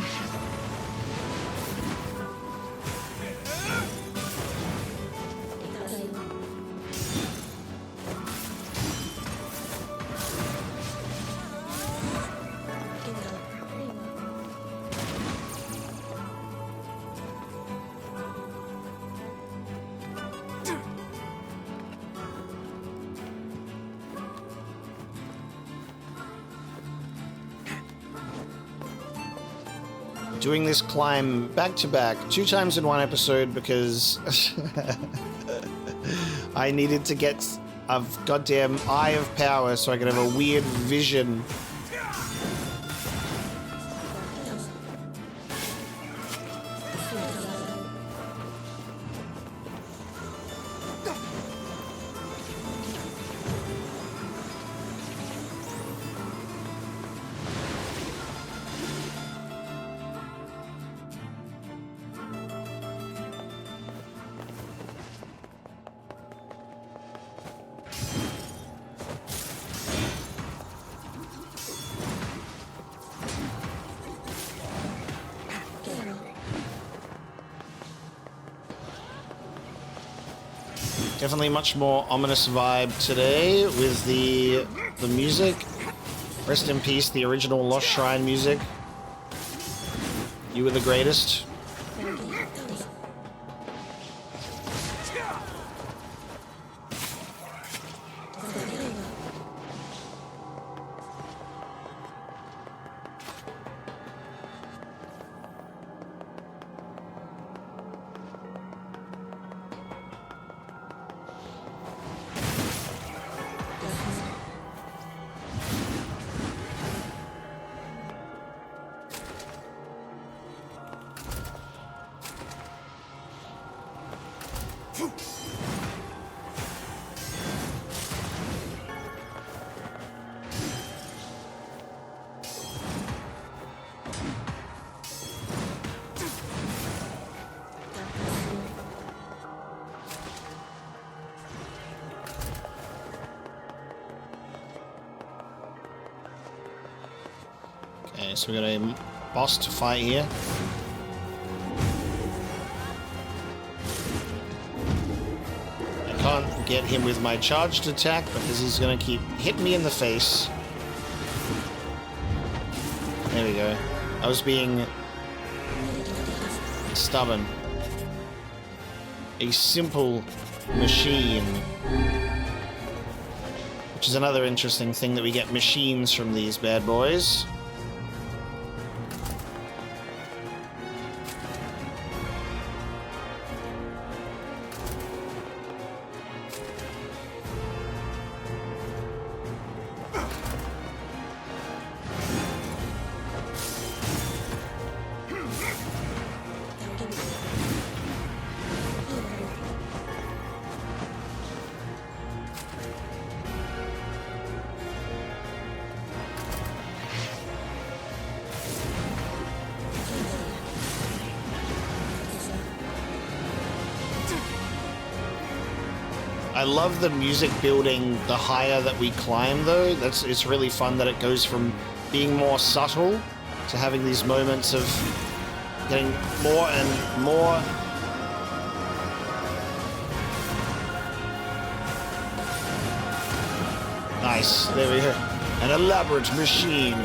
Doing this climb back to back 2 times in one episode because I needed to get a goddamn Eye of Power so I could have a weird vision. Definitely much more ominous vibe today with the music. Rest in peace, the original Lost Shrine music. You were the greatest. Okay, so we got a boss to fight here. I can't get him with my charged attack because he's gonna keep hitting me in the face. There we go. I was being stubborn. A simple machine. Which is another interesting thing, that we get machines from these bad boys. I love the music building the higher that we climb, though. It's really fun that it goes from being more subtle to having these moments of getting more and more. Nice, there we go. An elaborate machine.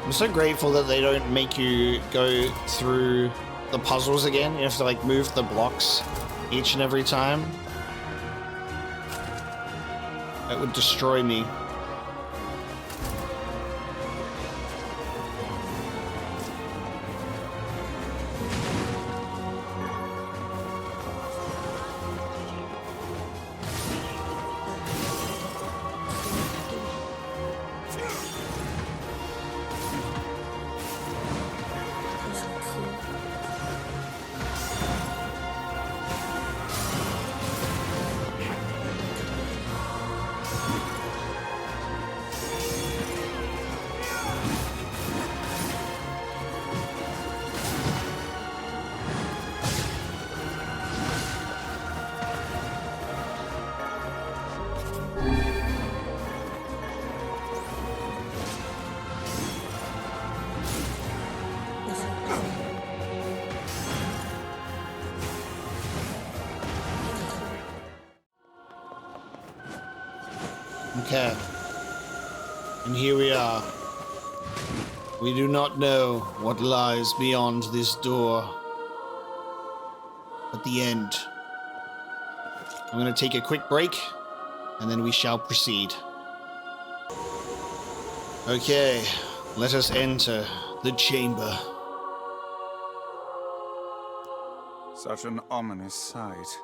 I'm so grateful that they don't make you go through the puzzles again. You have to like move the blocks each and every time. That would destroy me. Okay. And here we are. We do not know what lies beyond this door. At the end. I'm going to take a quick break, and then we shall proceed. Okay, let us enter the chamber. Such an ominous sight.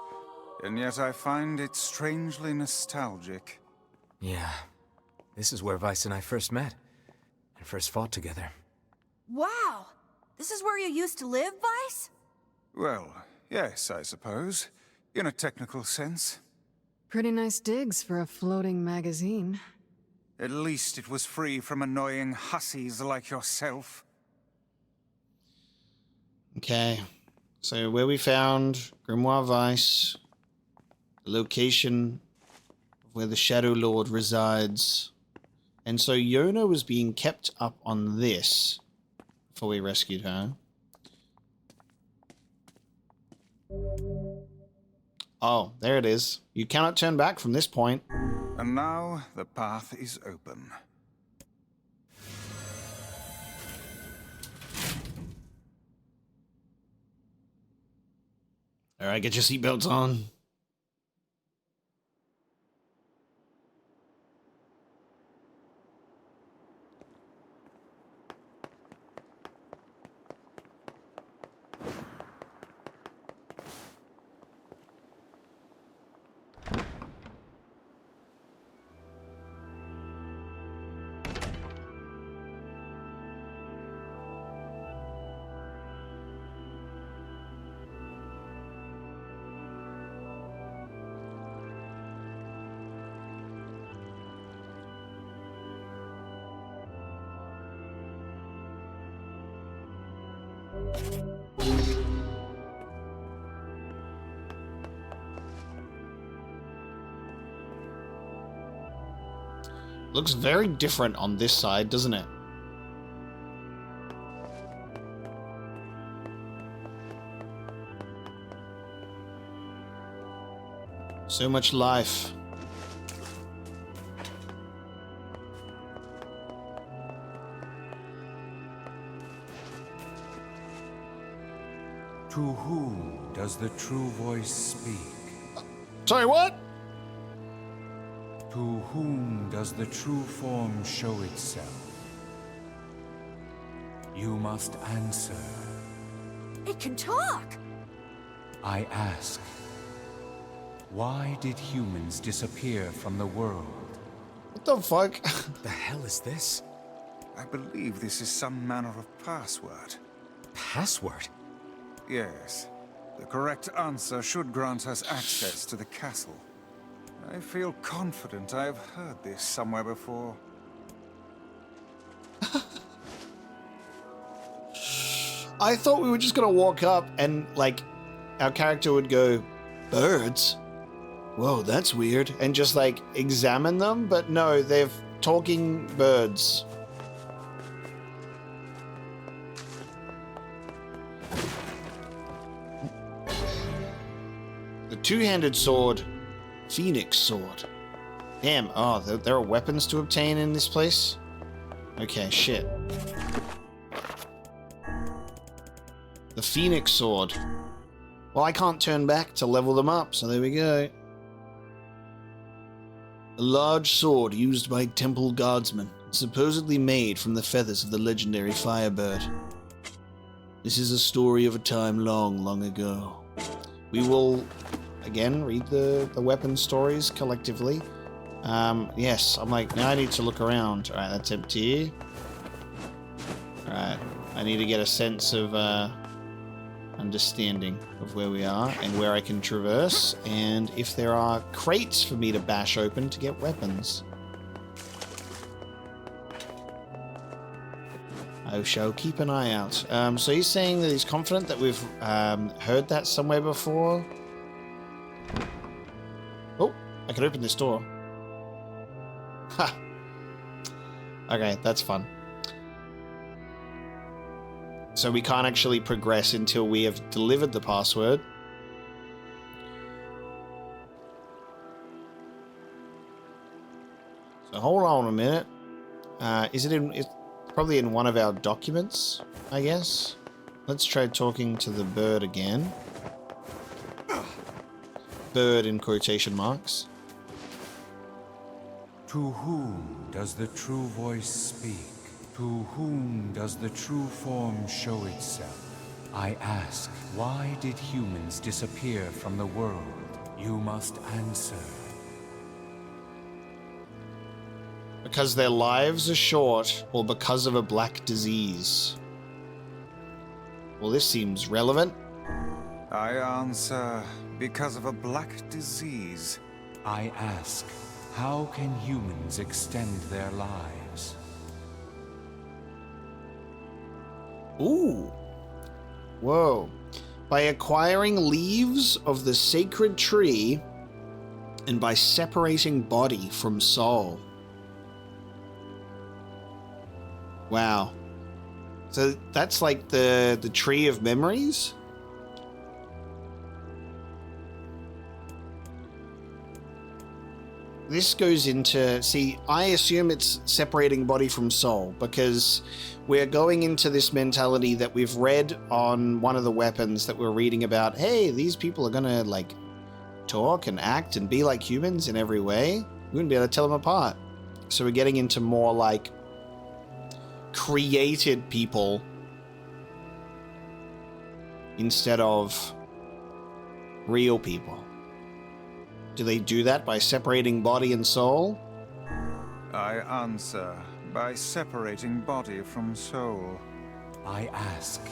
and yet I find it strangely nostalgic. Yeah. This is where Vice and I first met. And first fought together. Wow! This is where you used to live, Vice? Well, yes, I suppose. In a technical sense. Pretty nice digs for a floating magazine. At least it was free from annoying hussies like yourself. Okay. So where we found Grimoire Vice, the location of where the Shadow Lord resides. And so Yona was being kept up on this before we rescued her. Oh, there it is. You cannot turn back from this point. And now the path is open. Alright, get your seatbelts on. Looks very different on this side, doesn't it? So much life. To whom does the true voice speak? Sorry, what? To whom does the true form show itself? You must answer. It can talk! I ask, why did humans disappear from the world? What the fuck? The hell is this? I believe this is some manner of password. Password? Yes. The correct answer should grant us access to the castle. I feel confident I have heard this somewhere before. I thought we were just gonna walk up and, like, our character would go, birds? Whoa, that's weird. And just, like, examine them, but no, they're talking birds. The two-handed sword. Phoenix sword. Damn, oh, there are weapons to obtain in this place? Okay, shit. The Phoenix sword. Well, I can't turn back to level them up, so there we go. A large sword used by temple guardsmen, supposedly made from the feathers of the legendary Firebird. This is a story of a time long, long ago. We will, again, read the weapon stories collectively. Yes, I'm like, now I need to look around. Alright, that's empty. Alright, I need to get a sense of understanding of where we are and where I can traverse, and if there are crates for me to bash open to get weapons. I shall keep an eye out. So he's saying that he's confident that we've heard that somewhere before. Oh, I can open this door. Ha! Okay, that's fun. So we can't actually progress until we have delivered the password. So hold on a minute. Is it in... It's probably in one of our documents, I guess. Let's try talking to the bird again. Bird in quotation marks. To whom does the true voice speak? To whom does the true form show itself? I ask, why did humans disappear from the world? you must answer. Because their lives are short or because of a black disease. Well, this seems relevant. I answer, because of a black disease. I ask, how can humans extend their lives? Ooh. Whoa. By acquiring leaves of the sacred tree and by separating body from soul. Wow. So that's like the tree of memories? This goes into, see, I assume it's separating body from soul because we're going into this mentality that we've read on one of the weapons that we're reading about. Hey, these people are gonna like talk and act and be like humans in every way. We wouldn't be able to tell them apart. So we're getting into more like created people instead of real people. Do they do that by separating body and soul? I answer, by separating body from soul. I ask,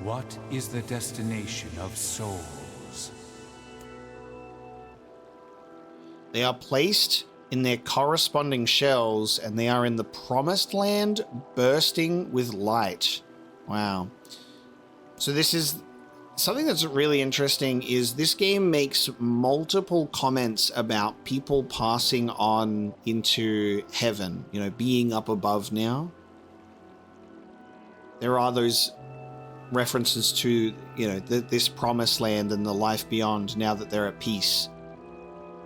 what is the destination of souls? They are placed in their corresponding shells and they are in the promised land bursting with light. Wow. So this is something that's really interesting is this game makes multiple comments about people passing on into heaven, you know, being up above now. There are those references to, you know, this promised land and the life beyond now that they're at peace.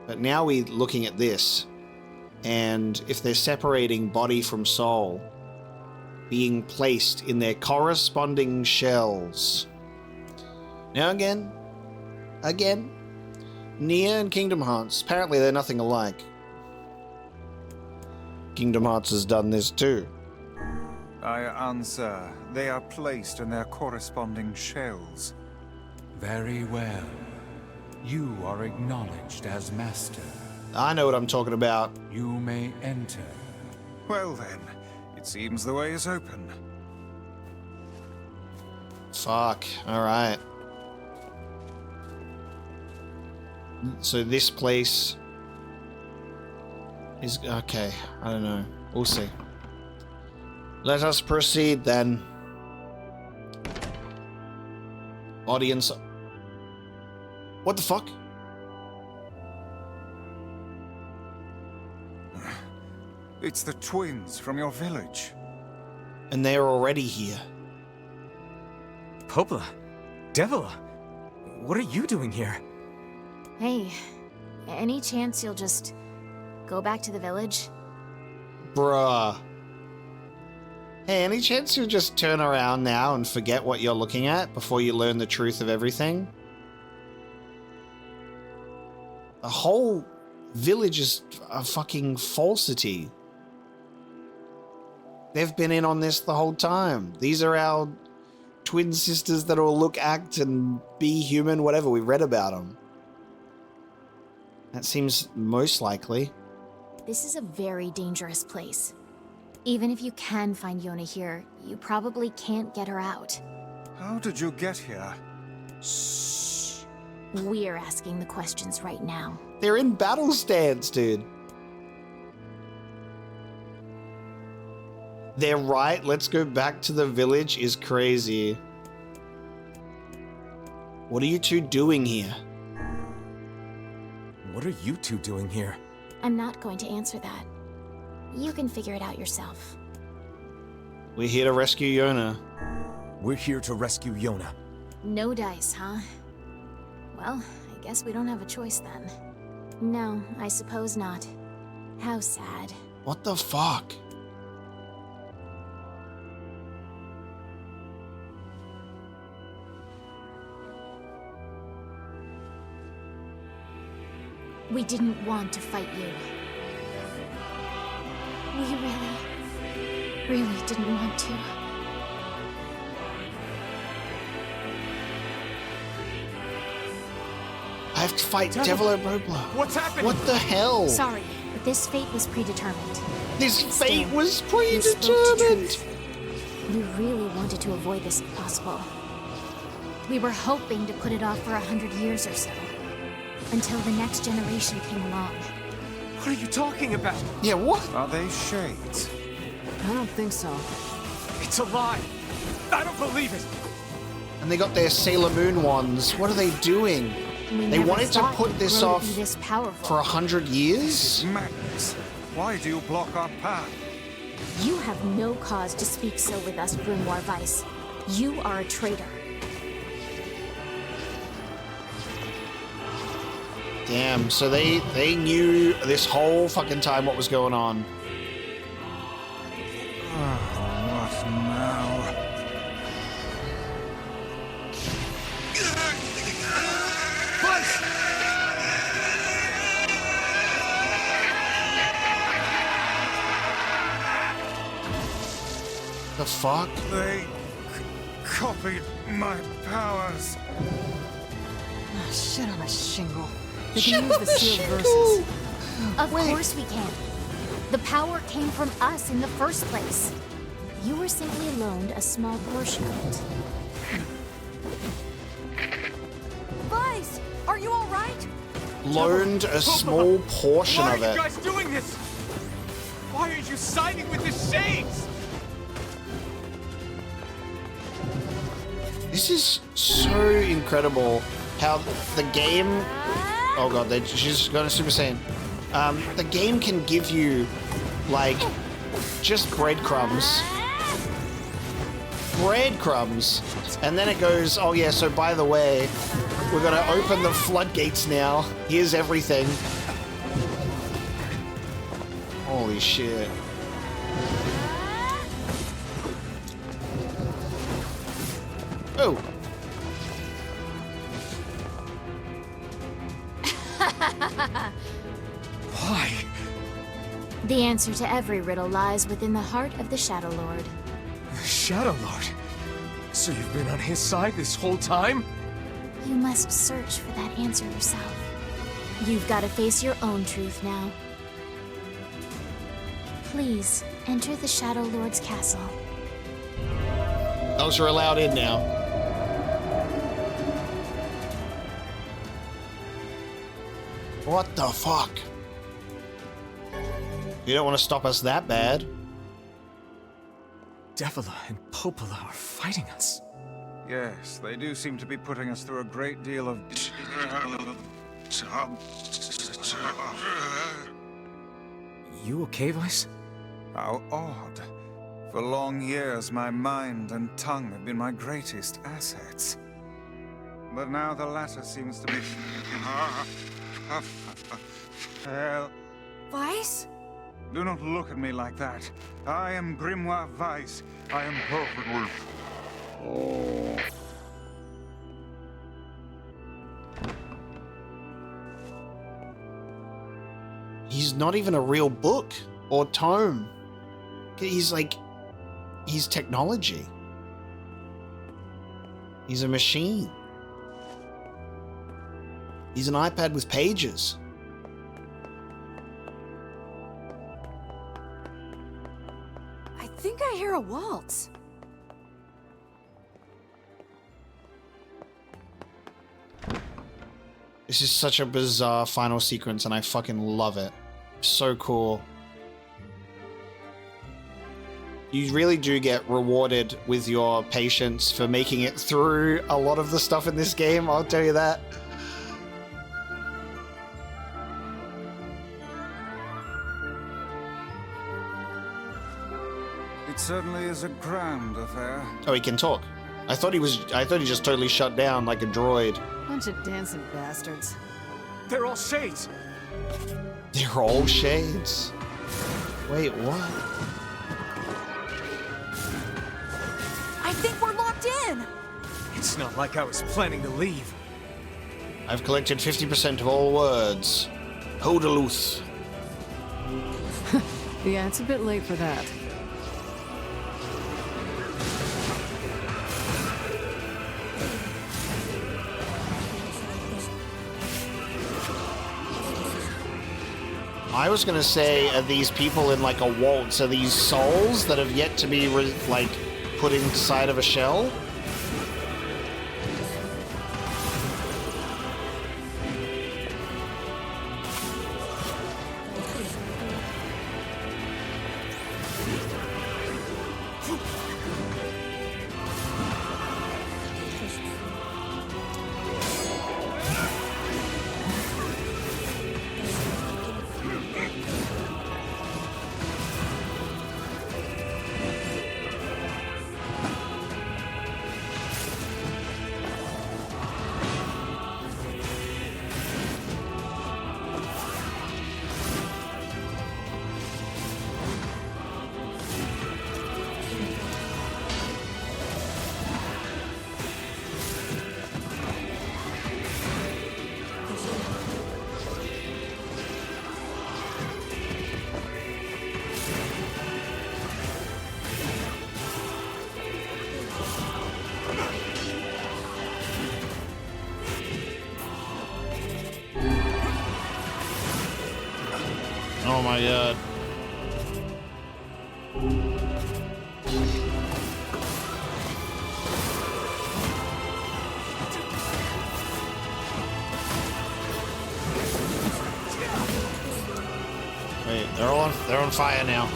But now we're looking at this, and if they're separating body from soul, being placed in their corresponding shells. Now again, NieR and Kingdom Hearts, apparently they're nothing alike. Kingdom Hearts has done this too. I answer, they are placed in their corresponding shells. Very well. You are acknowledged as master. I know what I'm talking about. You may enter. Well then, it seems the way is open. Fuck, alright. So this place is okay. I don't know. We'll see. Let us proceed then. Audience. What the fuck? It's the twins from your village. And they are already here. Popola, Devila, what are you doing here? Hey, any chance you'll just go back to the village? Bruh. Hey, any chance you'll just turn around now and forget what you're looking at before you learn the truth of everything? The whole village is a fucking falsity. They've been in on this the whole time. These are our twin sisters that all look, act, and be human, whatever. We read about them. That seems most likely. This is a very dangerous place. Even if you can find Yona here, you probably can't get her out. How did you get here? Shh. We're asking the questions right now. They're in battle stance, dude. They're right. Let's go back to the village is crazy. What are you two doing here? What are you two doing here? I'm not going to answer that. You can figure it out yourself. We're here to rescue Yona. We're here to rescue Yona. No dice, huh? Well, I guess we don't have a choice then. No, I suppose not. How sad. What the fuck? We didn't want to fight you. We really didn't want to. I have to fight Devil Poplar. What's happening? What the hell? Sorry, but this fate was predetermined. This fate Still, was you spoke the predetermined. truth. We really wanted to avoid this if possible. We were hoping to put it off for 100 years or so, until the next generation came along. What are you talking about? Yeah, what? Are they shades? I don't think so. It's a lie. I don't believe it. And they got their Sailor Moon wands. What are they doing? We They never wanted to thought put we'd this grow to off be this powerful. for 100 years? Madness. Why do you block our path? You have no cause to speak so with us, Grimoire Weiss. You are a traitor. Damn, so they knew this whole fucking time what was going on. What now? The fuck? They copied my powers. Ah, shit on a shingle. They Shit can on use the a sealed shingle. verses. Of course we can. The power came from us in the first place. You were simply loaned a small portion of it. Vice, are you all right? Loaned a small portion Why of are you it. guys doing this? Why are you siding with the Shades? This is so incredible how the game... Oh god, she's going to Super Saiyan. The game can give you, like, just breadcrumbs. Breadcrumbs. And then it goes, oh yeah, so by the way, we're going to open the floodgates now. Here's everything. Holy shit. Oh. Why? The answer to every riddle lies within the heart of the Shadow Lord. The Shadow Lord? So you've been on his side this whole time? You must search for that answer yourself. You've got to face your own truth now. Please, enter the Shadow Lord's castle. Those are allowed in now. What the fuck? You don't want to stop us that bad. Devila and Popola are fighting us. Yes, they do seem to be putting us through a great deal of... You okay, Vice? How odd. For long years, my mind and tongue have been my greatest assets. But now the latter seems to be... Hell, Vice? do not look at me like that. I am Grimoire Weiss. I am perfectly... Oh. He's not even a real book or tome. He's like... He's technology. He's a machine. He's an iPad with pages. I think I hear a waltz. This is such a bizarre final sequence and I fucking love it. So cool. You really do get rewarded with your patience for making it through a lot of the stuff in this game, I'll tell you that. It certainly is a grand affair. Oh, he can talk. I thought he just totally shut down like a droid. Bunch of dancing bastards. They're all Shades! They're all Shades. Wait, what? I think we're locked in! It's not like I was planning to leave. I've collected 50% of all words. Hold aloof. Yeah, it's a bit late for that. I was gonna say, are these people in like a waltz? Are these souls that have yet to be like put inside of a shell? Oh my god. Wait, they're on fire now.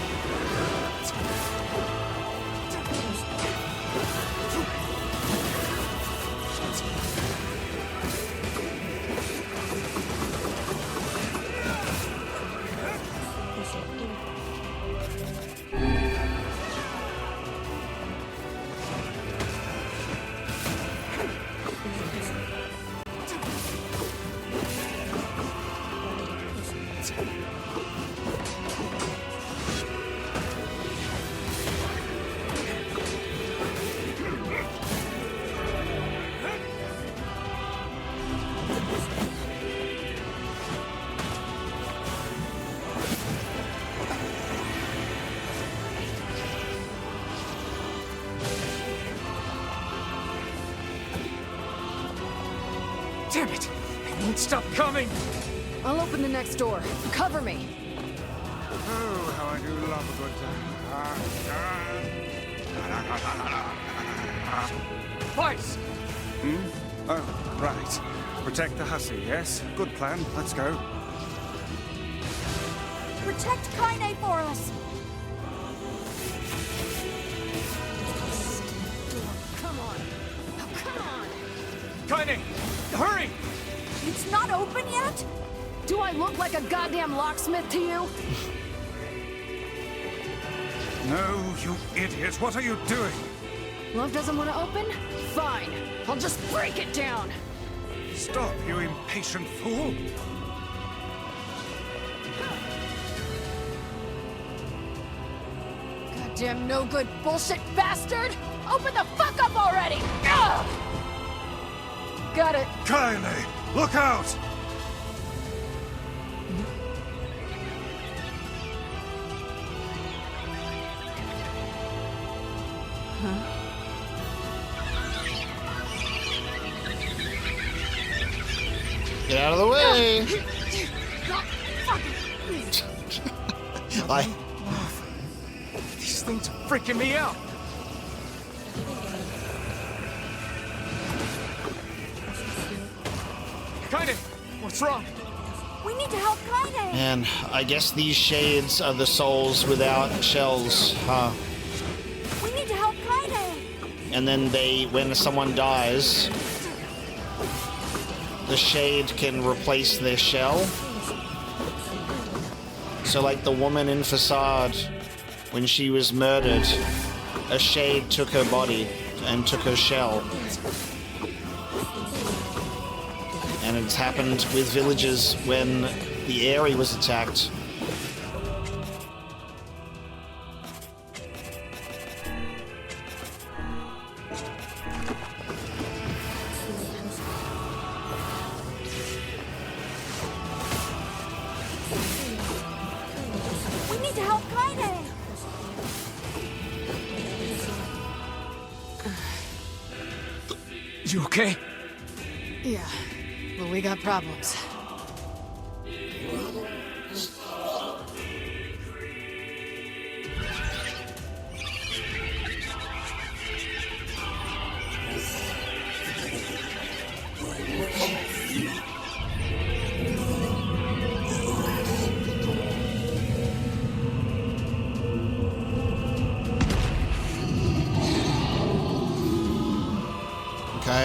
Damn it! It won't stop coming! I'll open the next door. Cover me. Oh, how I do love a good time. Vice! Oh, right. Protect the hussy, yes? Good plan. Let's go. Protect Kaine for us! Come on. Oh, come on. Kaine! Hurry! It's not open yet? Do I look like a goddamn locksmith to you? No, you idiot. What are you doing? Love doesn't want to open? Fine. I'll just break it down. Stop, you impatient fool. Goddamn no good bullshit bastard! Open the fuck up already! Ugh! Got it. Kaine, look out! Get out of the way! These things are freaking me out! Kaine! What's wrong? We need to help Kaine! And I guess these shades are the souls without shells, huh? We need to help Kaine! And then when someone dies, the shade can replace their shell. So like the woman in Facade, when she was murdered, a shade took her body and took her shell. And it's happened with villagers when the area was attacked. We need to help Kaine! You okay? Yeah, but we got problems.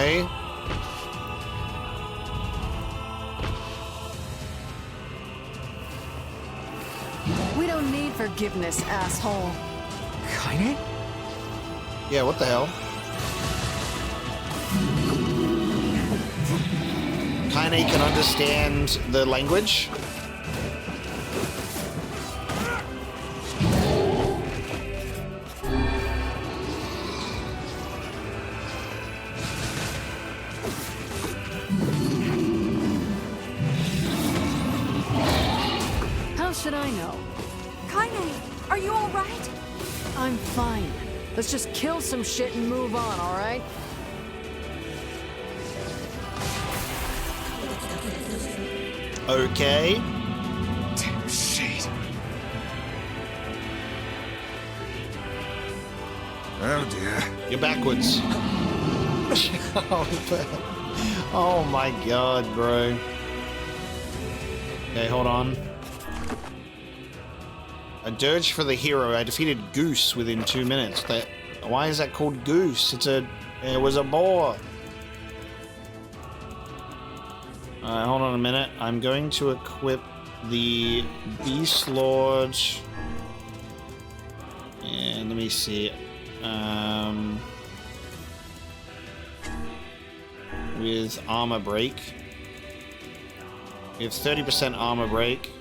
Okay. We don't need forgiveness, asshole. Kaine? Yeah, what the hell? Kaine can understand the language. How should I know? Kaine, are you all right? I'm fine. Let's just kill some shit and move on, all right? Okay. Damn shade. Oh dear. You're backwards. Oh my god, bro. Okay, hold on. A dirge for the hero. I defeated Goose within 2 minutes. Why is that called Goose? It was a boar. Alright, hold on a minute. I'm going to equip the Beast Lord. And let me see. With armor break. We have 30% armor break.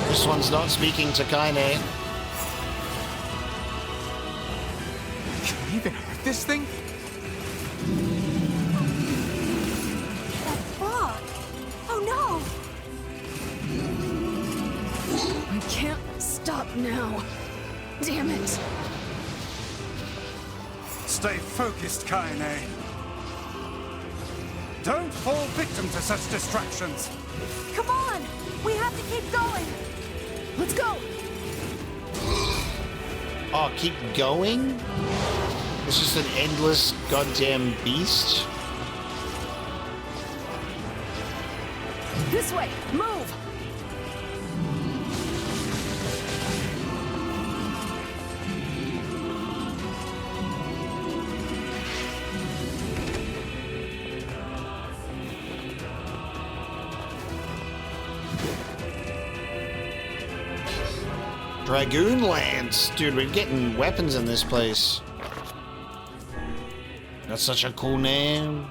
This one's not speaking to Kaine. Can we even hurt this thing? That fog. Oh no! I can't stop now. Damn it. Stay focused, Kaine. Don't fall victim to such distractions. Come on! We have to keep going! Let's go! Oh, keep going? It's just an endless goddamn beast? This way! Move! Dragoon Lance! Dude, we're getting weapons in this place. That's such a cool name.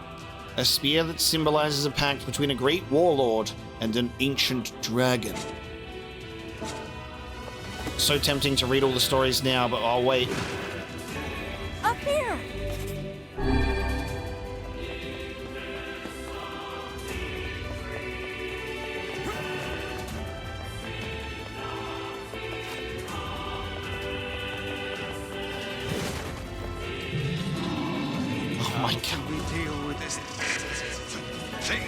A spear that symbolizes a pact between a great warlord and an ancient dragon. So tempting to read all the stories now, but I'll wait. Up here! Oh my god. Can we deal with this thing?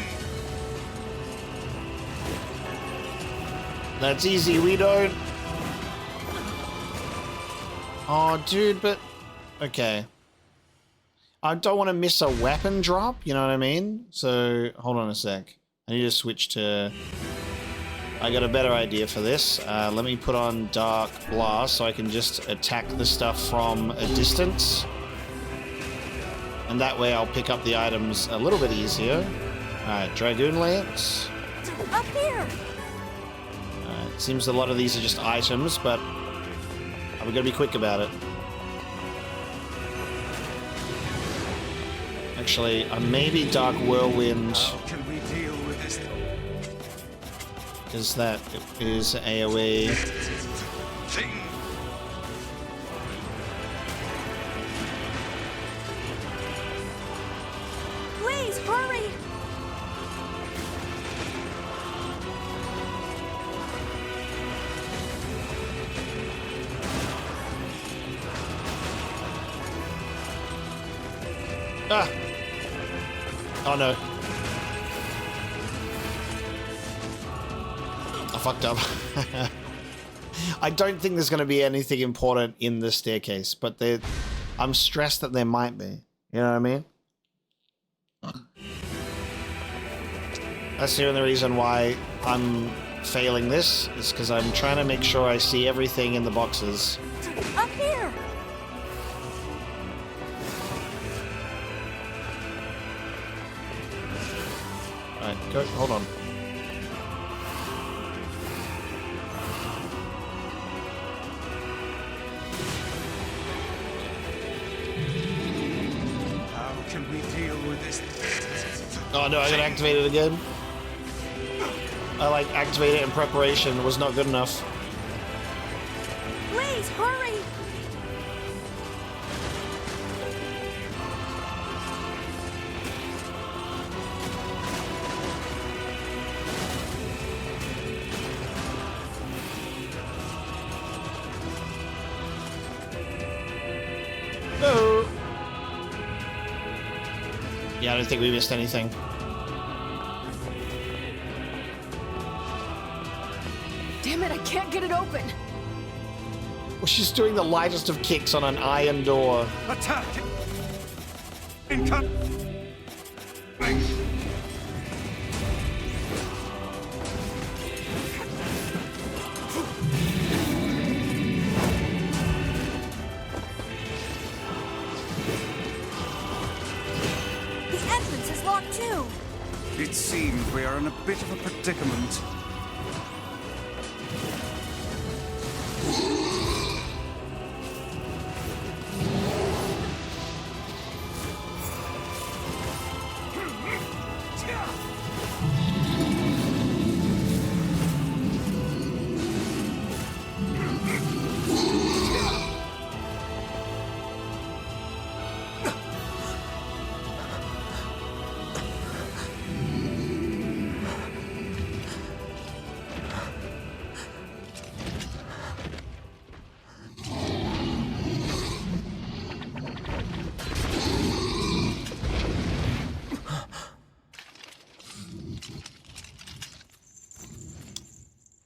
That's easy, we don't. Oh, dude, but... Okay. I don't want to miss a weapon drop, you know what I mean? So, hold on a sec. I need to switch to... I got a better idea for this. Let me put on Dark Blast so I can just attack the stuff from a distance. And that way I'll pick up the items a little bit easier. Alright, Dragoon Lance. Up here! It seems a lot of these are just items, but we gotta be quick about it. Actually, maybe Dark Whirlwind. How can we deal with this Because that is AoE. thing? Please, hurry! Ah! Oh no. I fucked up. I don't think there's going to be anything important in the staircase, but I'm stressed that there might be. You know what I mean? That's the only reason why I'm failing this, is because I'm trying to make sure I see everything in the boxes. Up here! Alright, go, hold on. How can we deal with this? Oh no, I gotta activate it again. I like activated it in preparation, it was not good enough. Please, hurry! No. Yeah, I don't think we missed anything. Damn it, I can't get it open! Well, she's doing the lightest of kicks on an iron door. Attack! Income! The entrance is locked too! It seems we are in a bit of a predicament.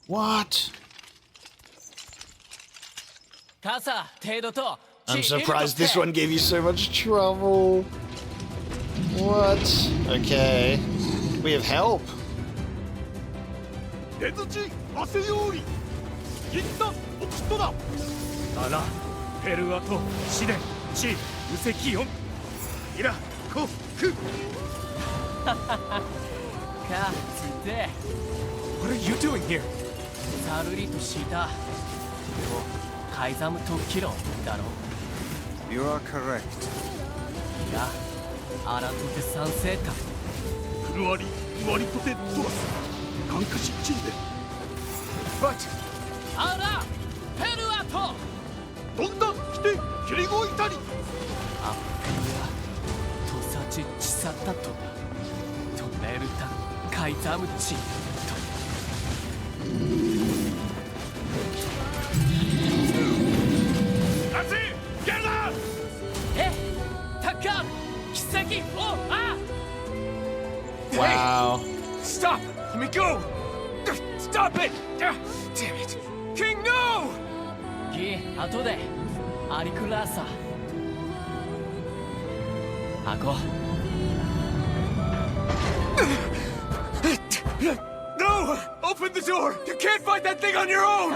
What? I'm surprised this one gave you so much trouble. What? Okay. We have help. What are you doing here? You are correct. But... Wow. Hey, stop! Let me go! Stop it! Damn it! King, no! No! Open the door! You can't fight that thing on your own!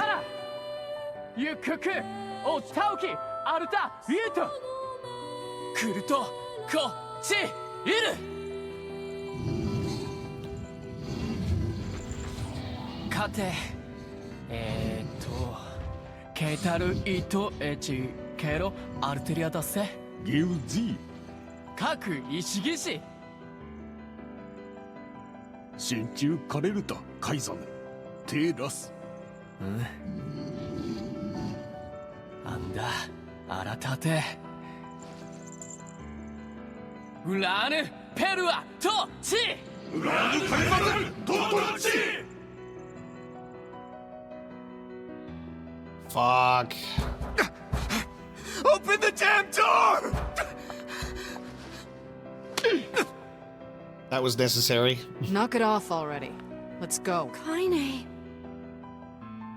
Fuck. Open the damn door! That was necessary. Knock it off already. Let's go. Kaine.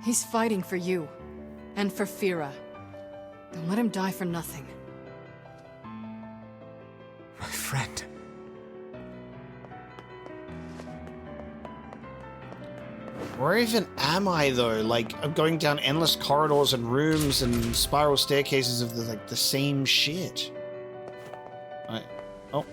He's fighting for you. And for Fira. Don't let him die for nothing. My friend. Where even am I though? Like, I'm going down endless corridors and rooms and spiral staircases of the same shit. Oh.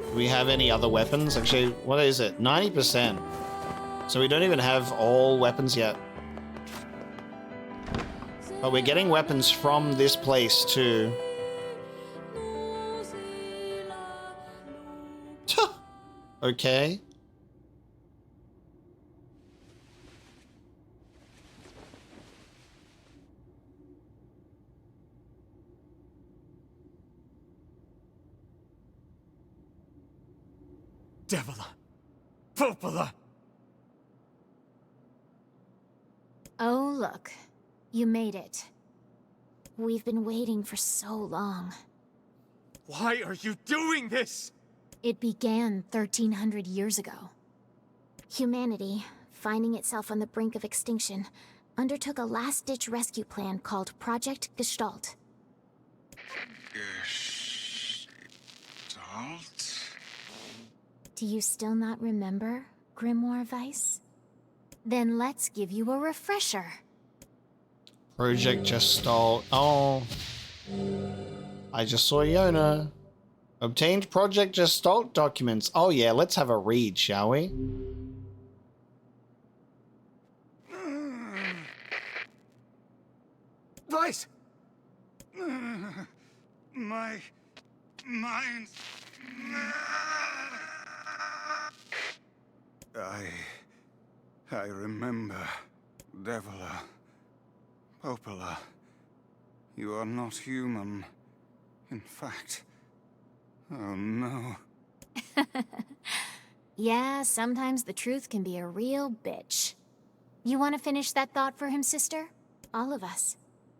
Do we have any other weapons? Actually, what is it? 90%. So we don't even have all weapons yet. But we're getting weapons from this place too. Okay. Devila! Popola! Oh, look. You made it. We've been waiting for so long. Why are you doing this? It began 1300 years ago. Humanity, finding itself on the brink of extinction, undertook a last-ditch rescue plan called Project Gestalt. Gestalt? Do you still not remember, Grimoire Weiss? Then let's give you a refresher. Project Gestalt. Oh. I just saw Yona. Obtained Project Gestalt documents. Oh yeah, let's have a read, shall we? Weiss! My mind. I remember. Devila. Popola. You are not human. In fact. Oh no. Yeah, sometimes the truth can be a real bitch. You want to finish that thought for him, sister? All of us.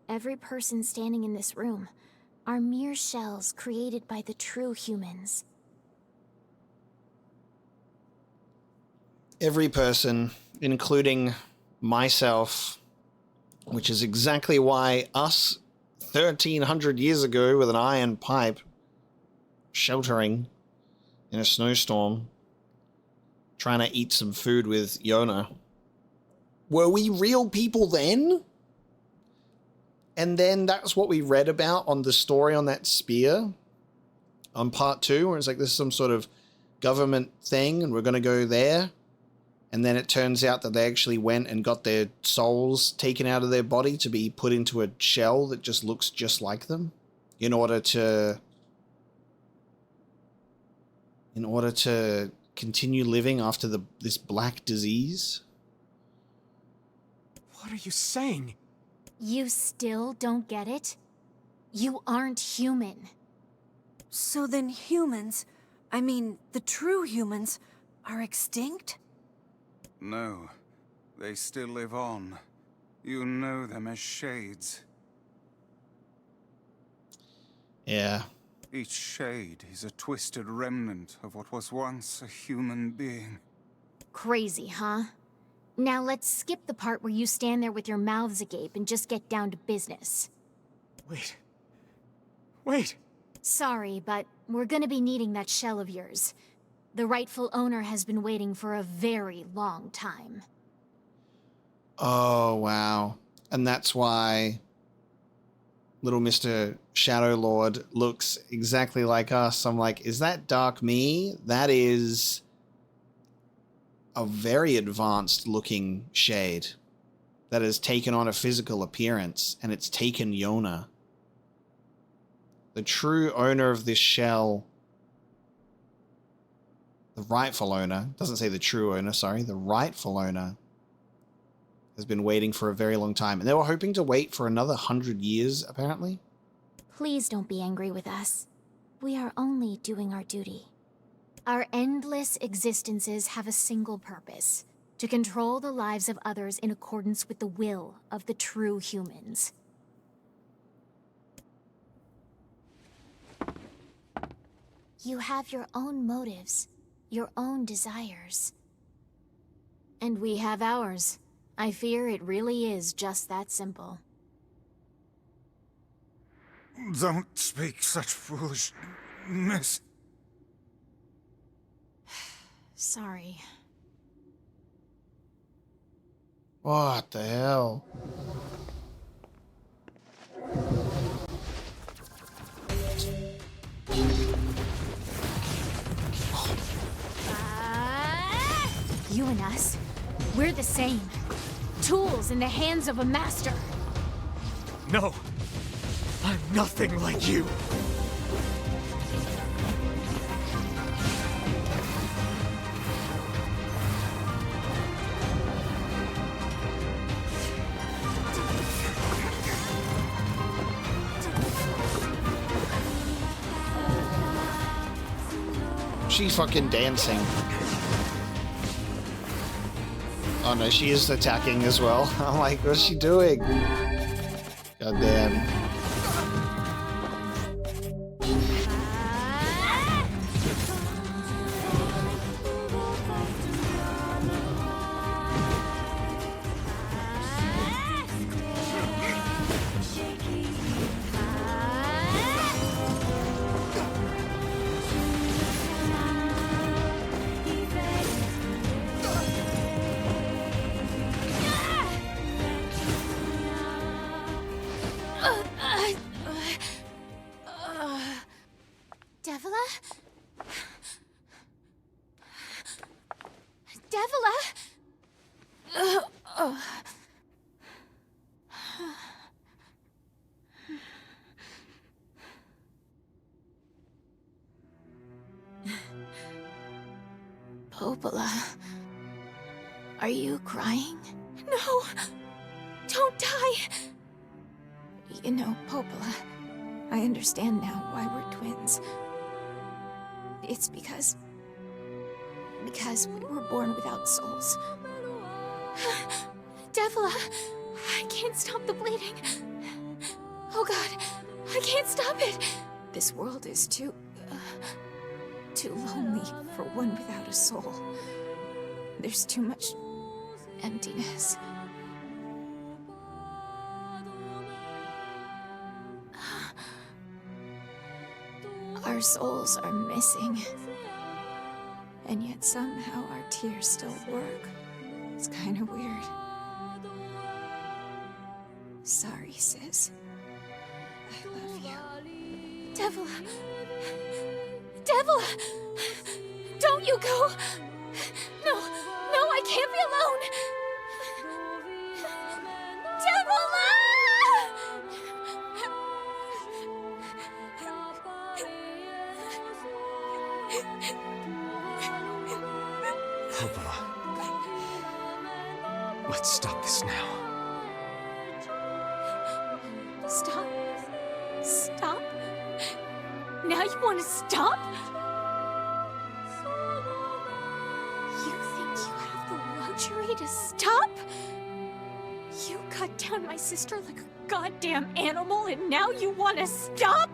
Every person standing in this room are mere shells created by the true humans. Every person, including myself, which is exactly why us 1300 years ago with an iron pipe sheltering in a snowstorm trying to eat some food with Yona. Were we real people then? And then that's what we read about on the story on that spear on part 2, where it's like this is some sort of government thing and we're going to go there. And then it turns out that they actually went and got their souls taken out of their body to be put into a shell that just looks just like them in order to continue living after this black disease. What are you saying? You still don't get it? You aren't human. So then humans, I mean, the true humans, are extinct? No. They still live on. You know them as shades. Yeah. Each shade is a twisted remnant of what was once a human being. Crazy, huh? Now let's skip the part where you stand there with your mouths agape and just get down to business. Wait. Sorry, but we're gonna be needing that shell of yours. The rightful owner has been waiting for a very long time. Oh, wow. And that's why little Mr. Shadow Lord looks exactly like us. I'm like, is that Dark Me? That is a very advanced looking shade that has taken on a physical appearance, and it's taken Yona. The true owner of this shell the rightful owner, doesn't say the true owner, sorry, the rightful owner has been waiting for a very long time. And they were hoping to wait for another 100 years, apparently. Please don't be angry with us. We are only doing our duty. Our endless existences have a single purpose: to control the lives of others in accordance with the will of the true humans. You have your own motives, your own desires. And we have ours. I fear it really is just that simple. Don't speak such foolishness. Sorry. What the hell? You and us, we're the same. Tools in the hands of a master. No! I'm nothing like you! She's fucking dancing. Oh no, she is attacking as well. I'm like, what's she doing? God damn. Devila? Devila? Popola, are you crying? No! Don't die! You know, Popola, I understand now why we're twins. It's because we were born without souls. Devila, I can't stop the bleeding. Oh God, I can't stop it. This world is too lonely for one without a soul. There's too much emptiness. Our souls are missing. And yet somehow our tears still work. It's kind of weird. Sorry, sis. I love you. Devila! Devila! Don't you go! No, I can't be alone! Popola. Let's stop this now. Stop? Stop? Now you want to stop? You think you have the luxury to stop? You cut down my sister like a goddamn animal and now you want to stop?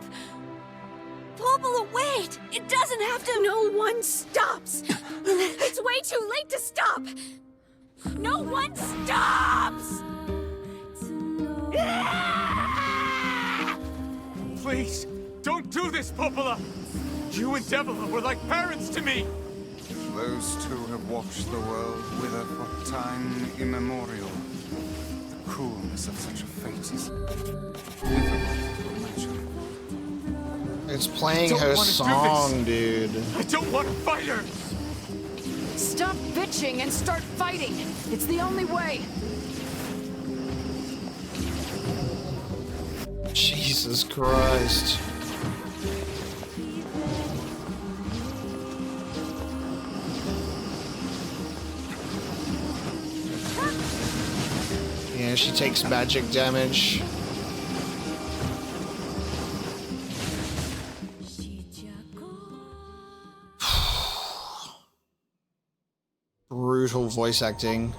Popola, wait! It doesn't have to— No one stops! It's way too late to stop! No one stops! Please, don't do this, Popola! You and Devila were like parents to me! Those two have watched the world wither for time immemorial. The cruelness of such a fate is difficult to imagine. It's playing her song, dude. I don't want to fight her! Stop bitching and start fighting! It's the only way! Jesus Christ. Yeah, she takes magic damage. Brutal voice acting.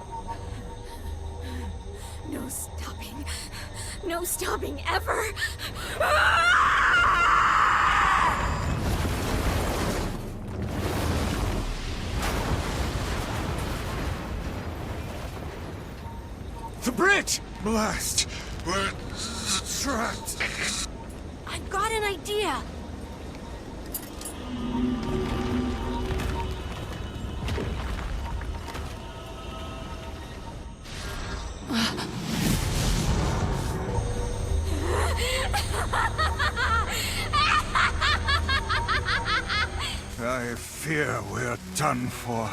No stopping. No stopping ever. The bridge! Blast! We're trapped. I've got an idea. I fear we're done for.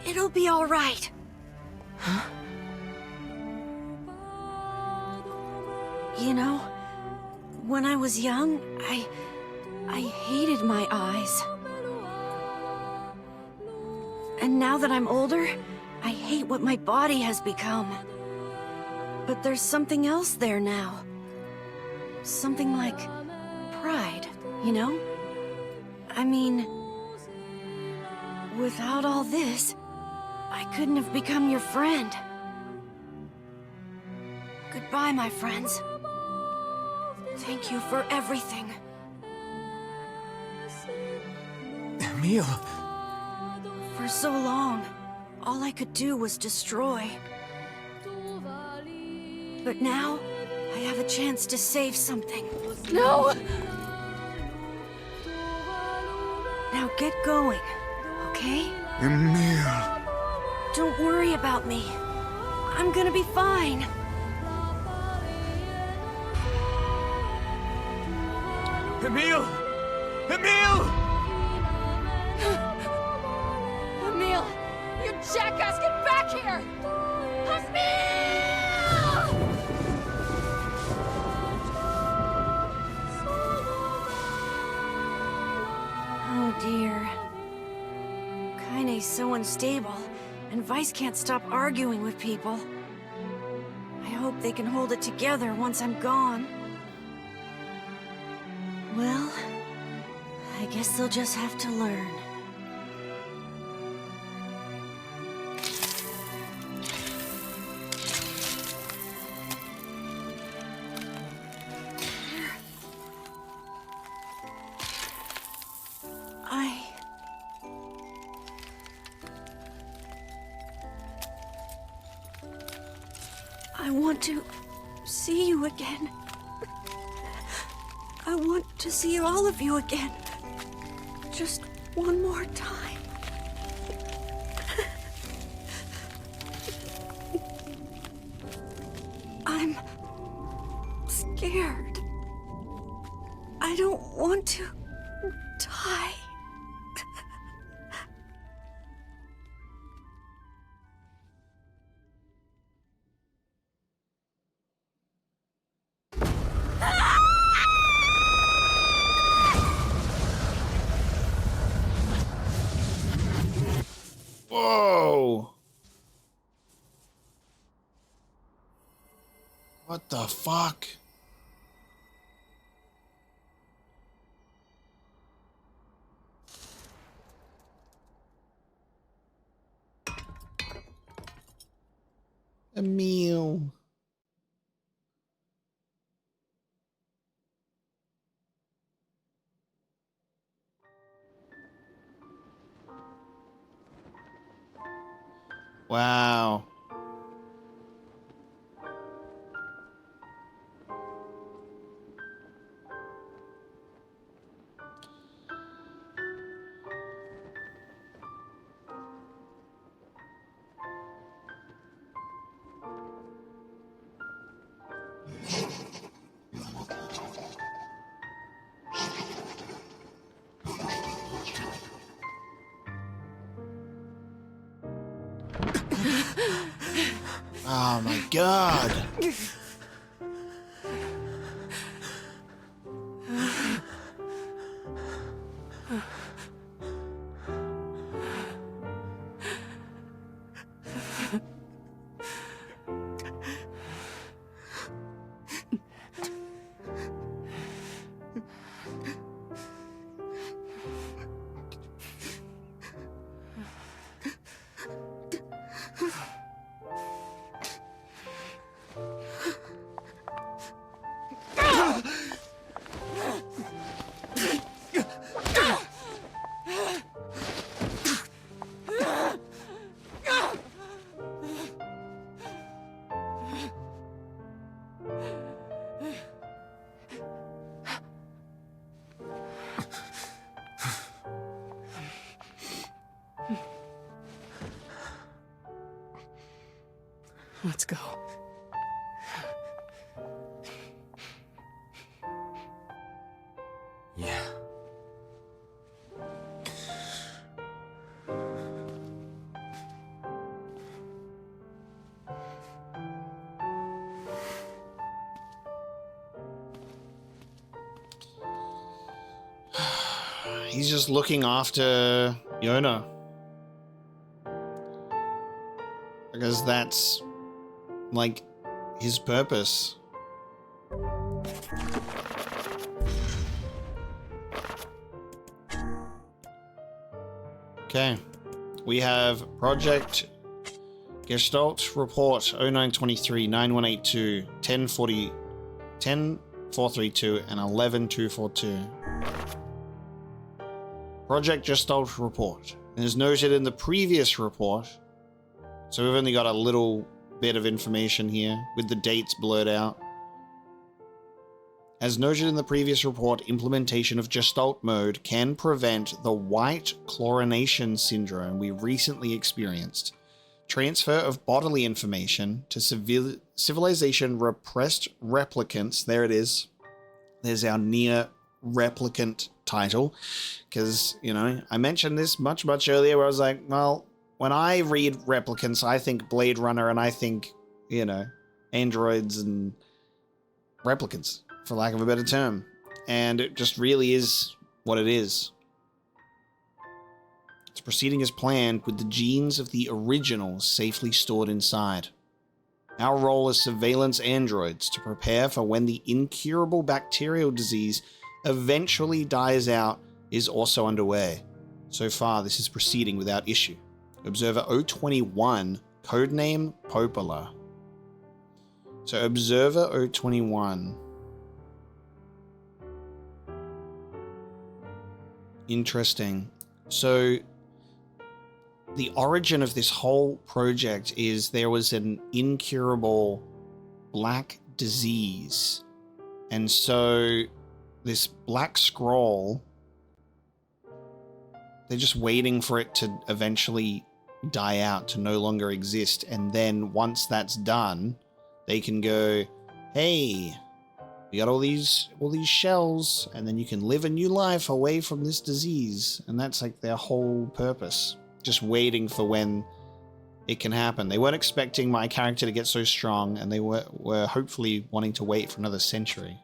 It'll be all right. You know, when I was young, I hated my eyes. And now that I'm older, I hate what my body has become. But there's something else there now. Something like pride, you know? I mean, without all this, I couldn't have become your friend. Goodbye, my friends. Thank you for everything. Emil! For so long, all I could do was destroy. But now, I have a chance to save something. No! Now get going, okay? Emil! Don't worry about me. I'm gonna be fine. Emil! Emil! Emil! You jackass, get back here! Emil! Oh dear. Kaine's so unstable, and Vice can't stop arguing with people. I hope they can hold it together once I'm gone. Well, I guess they'll just have to learn. I want to see you again. I want to see all of you again. Just one more time. I'm scared. I don't want to die. Whoa! What the fuck? Emil. Wow. Oh my god. Let's go. Yeah. He's just looking after Yona. Because that's, like, his purpose. Okay. We have Project Gestalt Report 0923 9182 1040 10432 and 11242. Project Gestalt Report. And as noted in the previous report, so we've only got a little bit of information here with the dates blurred out. As noted in the previous report, implementation of Gestalt mode can prevent the white chlorination syndrome we recently experienced. Transfer of bodily information to civilization repressed replicants. There it is. There's our NieR Replicant title. Because, you know, I mentioned this much earlier where I was like, well, when I read replicants, I think Blade Runner and I think, you know, androids and replicants, for lack of a better term. And it just really is what it is. It's proceeding as planned with the genes of the originals safely stored inside. Our role as surveillance androids to prepare for when the incurable bacterial disease eventually dies out is also underway. So far, this is proceeding without issue. Observer 021, codename Popola. So Observer 021. Interesting. So the origin of this whole project is there was an incurable black disease. And so this black scroll, they're just waiting for it to eventually die out, to no longer exist. And then once that's done, they can go, hey, we got all these shells, and then you can live a new life away from this disease. And that's like their whole purpose. Just waiting for when it can happen. They weren't expecting my character to get so strong, and they were hopefully wanting to wait for another century.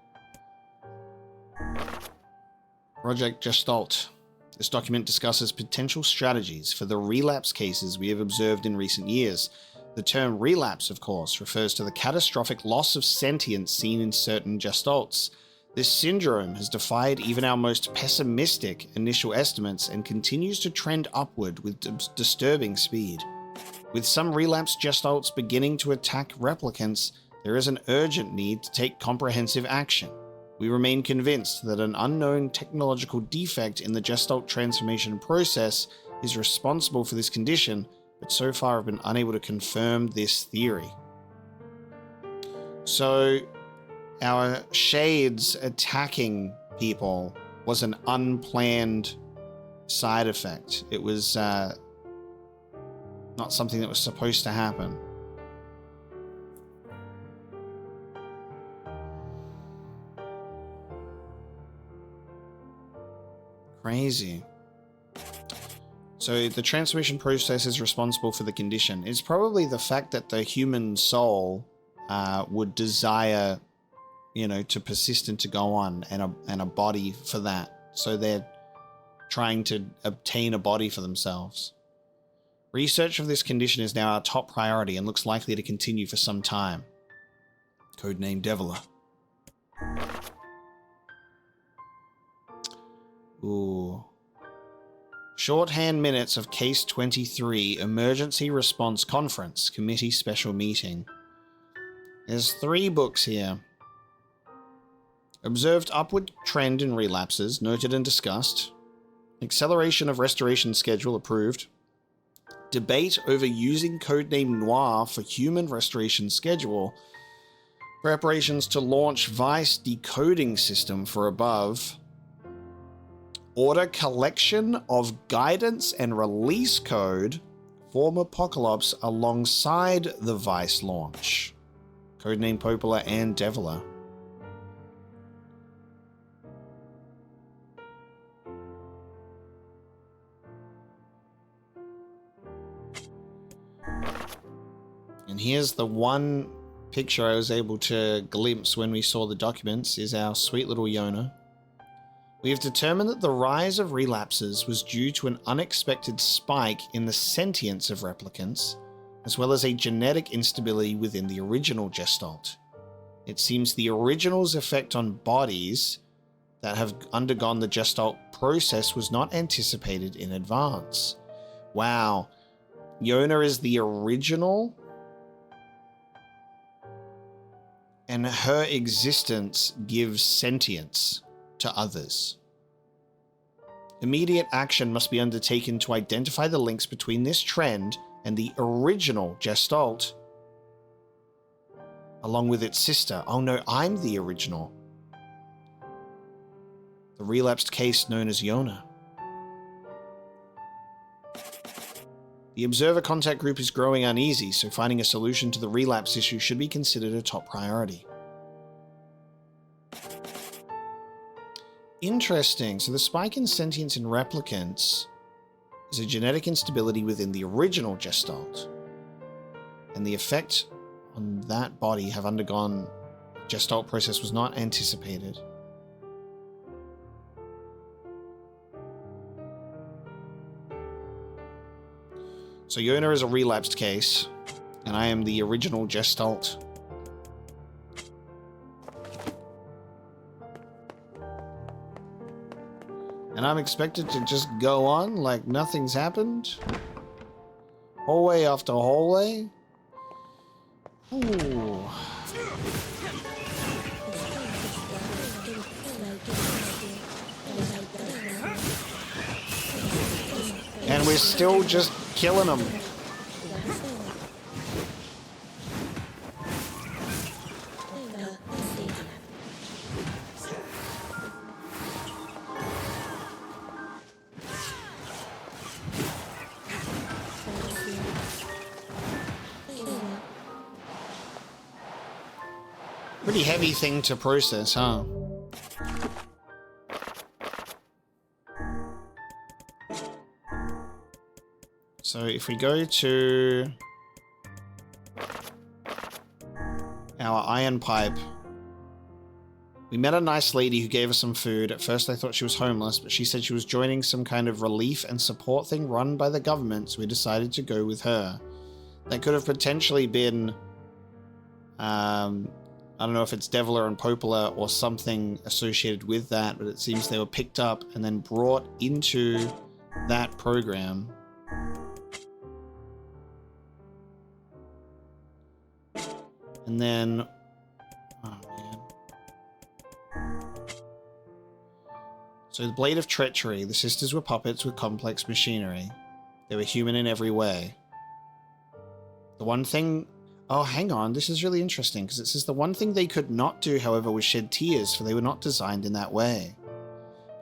Project Gestalt. This document discusses potential strategies for the relapse cases we have observed in recent years. The term relapse, of course, refers to the catastrophic loss of sentience seen in certain gestalts. This syndrome has defied even our most pessimistic initial estimates and continues to trend upward with disturbing speed. With some relapse gestalts beginning to attack replicants, there is an urgent need to take comprehensive action. We remain convinced that an unknown technological defect in the gestalt transformation process is responsible for this condition, but so far have been unable to confirm this theory. So, our shades attacking people was an unplanned side effect. It was not something that was supposed to happen. Crazy. So the transformation process is responsible for the condition. It's probably the fact that the human soul would desire, you know, to persist and to go on, and a body for that. So they're trying to obtain a body for themselves. Research of this condition is now our top priority and looks likely to continue for some time. Codename Deviler. Ooh. Shorthand minutes of Case 23, Emergency Response Conference, Committee Special Meeting. There's 3 books here. Observed upward trend in relapses, noted and discussed. Acceleration of restoration schedule, approved. Debate over using codename NieR for human restoration schedule. Preparations to launch Vice decoding system for above. Order collection of guidance and release code. Form Apocalypse alongside the Vice launch. Codename Popola and Deviler. And here's the one picture I was able to glimpse when we saw the documents, is our sweet little Yona. We have determined that the rise of relapses was due to an unexpected spike in the sentience of replicants, as well as a genetic instability within the original Gestalt. It seems the original's effect on bodies that have undergone the Gestalt process was not anticipated in advance. Wow. Yona is the original, and her existence gives sentience to others. Immediate action must be undertaken to identify the links between this trend and the original Gestalt, along with its sister. Oh no, I'm the original. The relapsed case known as Yona. The observer contact group is growing uneasy, so finding a solution to the relapse issue should be considered a top priority. Interesting. So the spike in sentience in replicants is a genetic instability within the original Gestalt. And the effect on that body have undergone Gestalt process was not anticipated. So Yona is a relapsed case, and I am the original Gestalt. And I'm expected to just go on like nothing's happened? Hallway after hallway? Ooh. And we're still just killing them. Pretty heavy thing to process, huh? So if we go to our iron pipe, we met a nice lady who gave us some food. At first I thought she was homeless, but she said she was joining some kind of relief and support thing run by the government, so we decided to go with her. That could have potentially been, I don't know if it's Deviler and Popola or something associated with that, but it seems they were picked up and then brought into that program. And then, oh man. So the Blade of Treachery. The sisters were puppets with complex machinery. They were human in every way. The one thing... Oh, hang on. This is really interesting, because it says the one thing they could not do, however, was shed tears, for they were not designed in that way.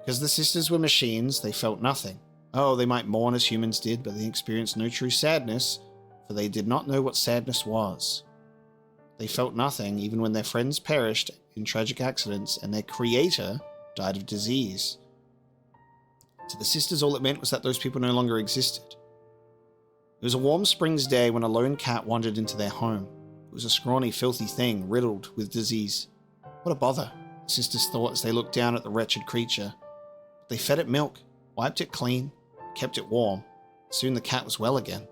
Because the sisters were machines, they felt nothing. Oh, they might mourn as humans did, but they experienced no true sadness, for they did not know what sadness was. They felt nothing, even when their friends perished in tragic accidents, and their creator died of disease. To the sisters, all it meant was that those people no longer existed. It was a warm spring's day when a lone cat wandered into their home. It was a scrawny, filthy thing, riddled with disease. What a bother, the sisters thought as they looked down at the wretched creature. They fed it milk, wiped it clean, kept it warm. Soon the cat was well again.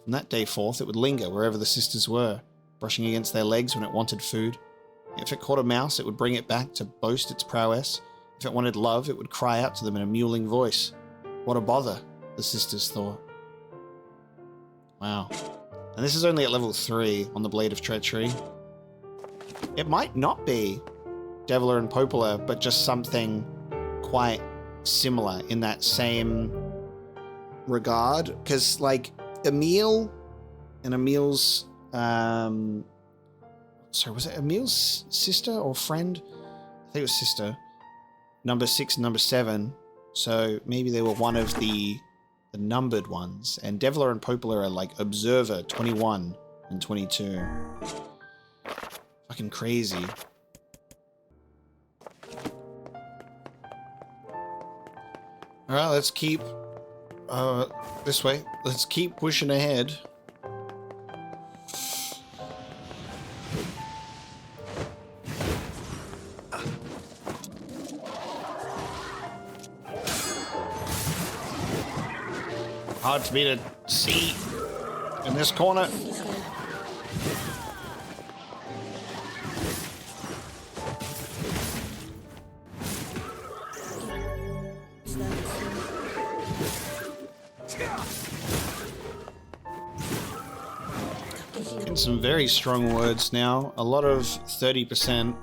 From that day forth, it would linger wherever the sisters were, brushing against their legs when it wanted food. If it caught a mouse, it would bring it back to boast its prowess. If it wanted love, it would cry out to them in a mewling voice. What a bother, the sisters thought. Wow. And this is only at level 3 on the Blade of Treachery. It might not be Deviler and Popola, but just something quite similar in that same regard. Because, like, Emil and Emil's... sorry, was it Emil's sister or friend? I think it was sister. Number 6 and number 7. So maybe they were one of the numbered ones. And Deviler and Popola are like Observer 21 and 22. Fucking crazy. Alright, let's keep this way. Let's keep pushing ahead. Hard for me to see in this corner. And some very strong words now. A lot of 30%.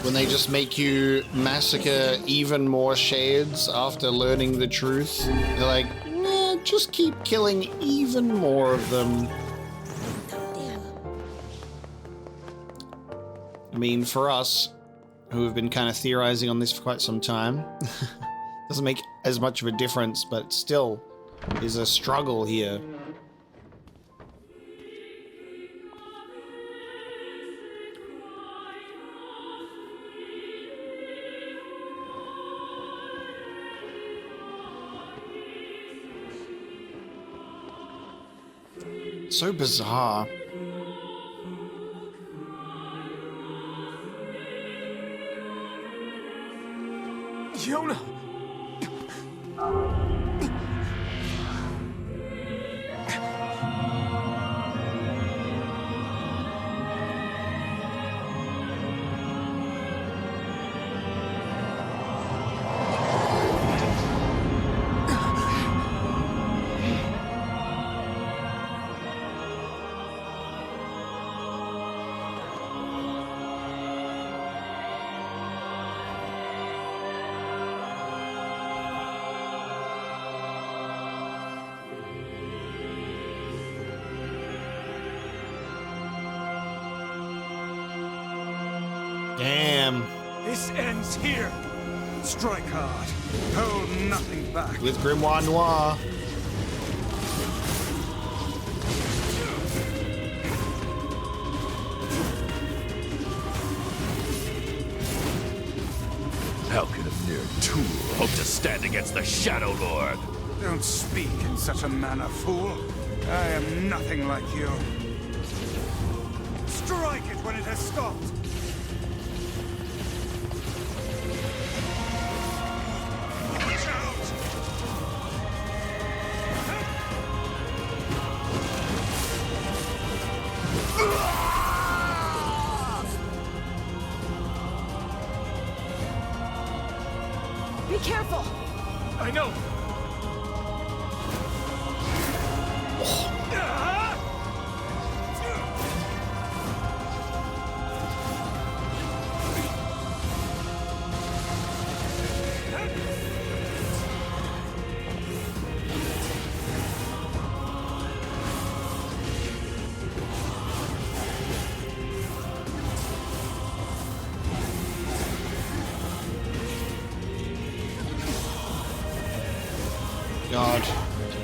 When they just make you massacre even more shades after learning the truth. They're like, nah, just keep killing even more of them. I mean, for us, who have been kind of theorizing on this for quite some time, doesn't make as much of a difference, but still is a struggle here. So bizarre. Yona! Damn. This ends here. Strike hard. Hold nothing back. With Grimoire Noir. How can a mere tool hope to stand against the Shadow Lord? Don't speak in such a manner, fool. I am nothing like you. Strike it when it has stopped. Be careful! I know!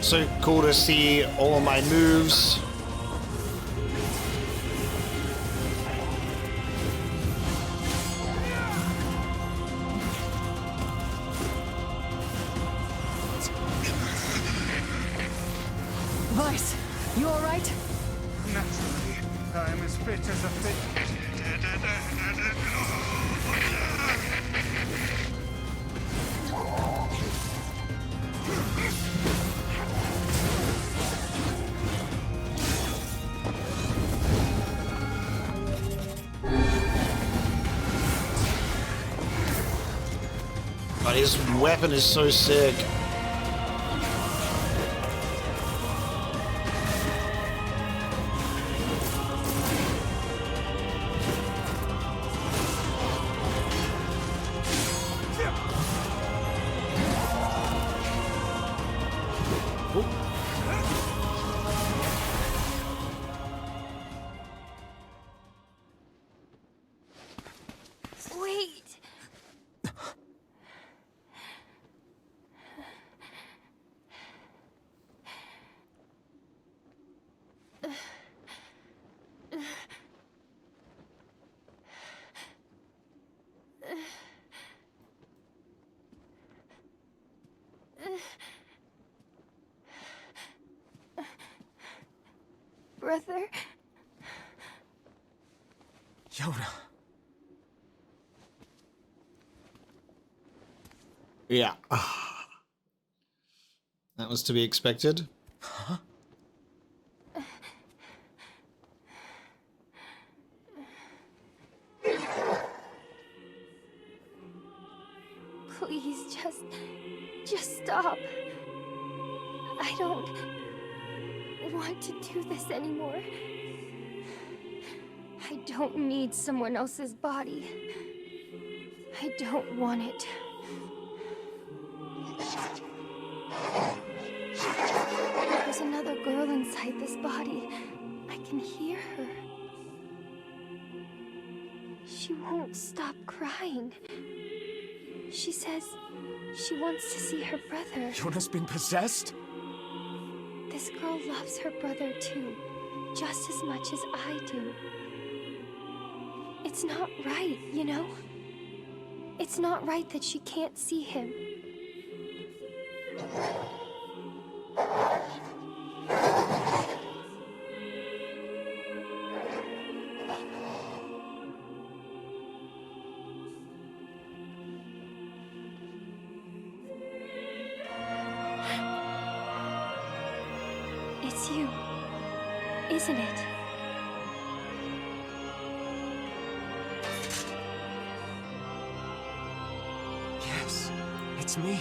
So cool to see all of my moves. Vice, you alright? Naturally, I am as fit as a fit. But his weapon is so sick. Wait. Brother? Yona. Yeah. That was to be expected. Huh? Please, just stop. I don't want to do this anymore. I don't need someone else's body. I don't want it. There's another girl inside this body. I can hear her. She won't stop crying. She says she wants to see her brother. Yona's been possessed? This girl loves her brother too, just as much as I do. It's not right, you know? It's not right that she can't see him. It's you, isn't it? Yes, it's me.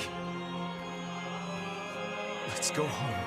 Let's go home.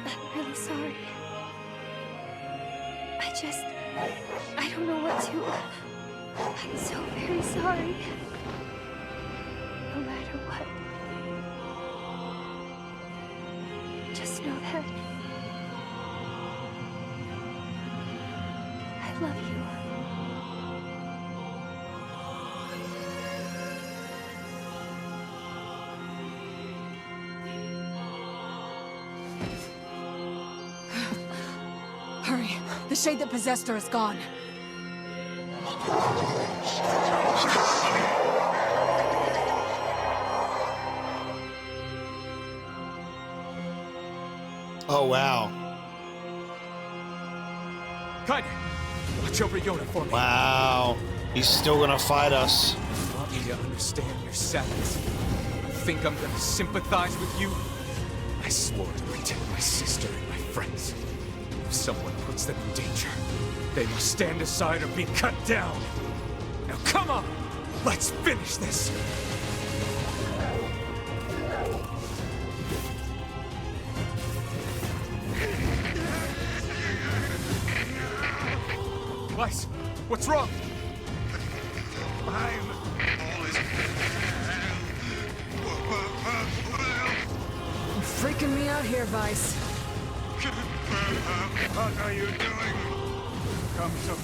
I'm really sorry. I don't know what to. I'm so very sorry. No matter what. Just know that I love you. Hurry. The shade that possessed her is gone. Oh, wow. Cut! Watch over Yona for me. Wow. He's still gonna fight us. You want me to understand your sadness? Think I'm gonna sympathize with you? I swore to protect my sister and my friends. If someone puts them in danger, They must stand aside or be cut down. Now come on! Let's finish this! Weiss, what's wrong? You're freaking me out here, Weiss. What are you doing? Come to...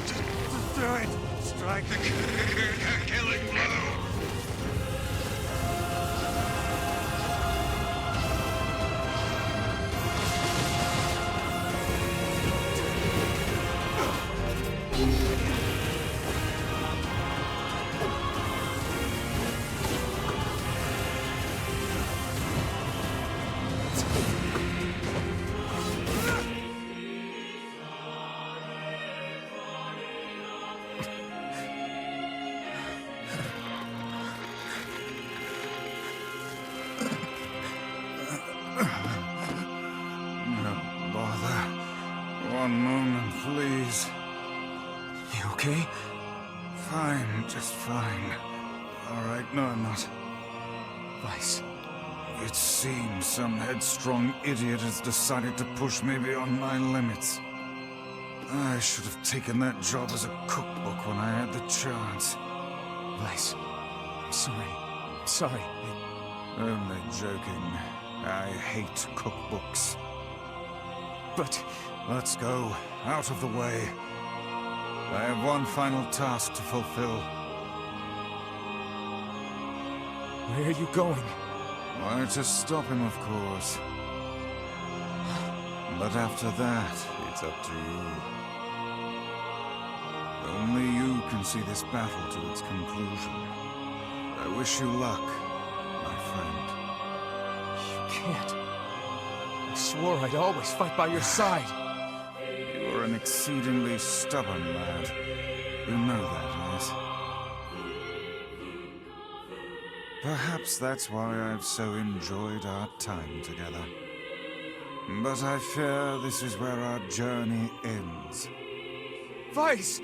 just do it! Strike the killing blow! One moment, please. You okay? Fine, just fine. All right, no, I'm not. Weiss. It seems some headstrong idiot has decided to push me beyond my limits. I should have taken that job as a cookbook when I had the chance. Weiss, I'm sorry. I'm sorry. Only joking. I hate cookbooks. But... Let's go. Out of the way. I have one final task to fulfill. Where are you going? Why, to stop him, of course. But after that, it's up to you. Only you can see this battle to its conclusion. I wish you luck, my friend. You can't. I swore I'd always fight by your side. You're an exceedingly stubborn lad. You know that, yes? Perhaps that's why I've so enjoyed our time together. But I fear this is where our journey ends. Weiss!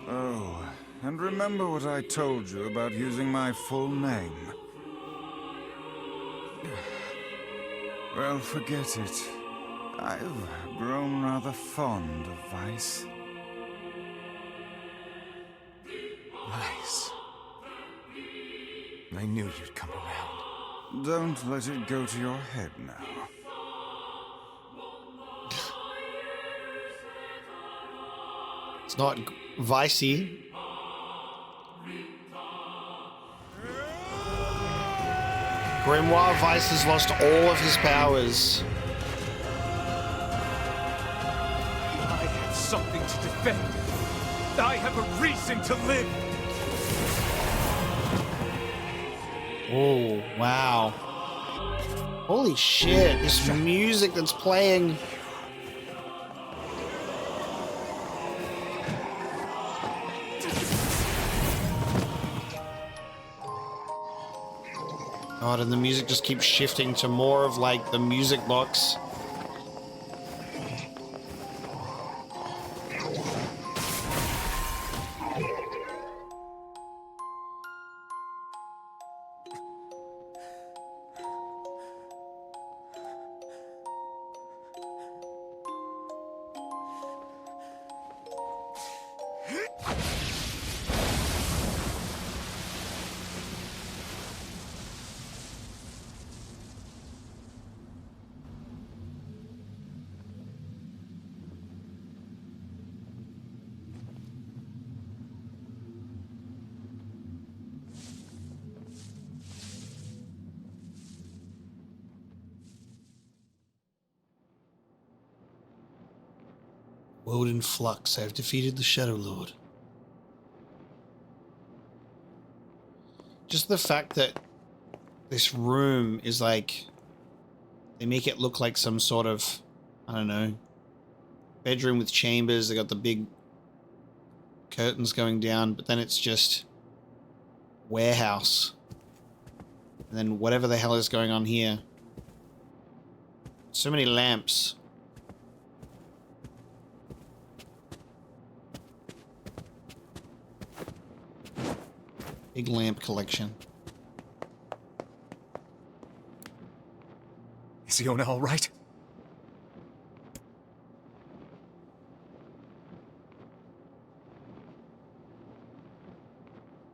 Oh, and remember what I told you about using my full name. Well, forget it. I've grown rather fond of Weiss. Weiss. I knew you'd come around. Don't let it go to your head now. It's not Vicey. Grimoire Weiss has lost all of his powers. I have something to defend. I have a reason to live. Oh, wow. Holy shit, this music that's playing. God, and the music just keeps shifting to more of like the music box. World in flux. I have defeated the Shadow Lord. Just the fact that this room is like... They make it look like some sort of... I don't know. Bedroom with chambers. They got the big curtains going down. But then it's just... warehouse. And then whatever the hell is going on here. So many lamps. Big lamp collection. Is Yona all right?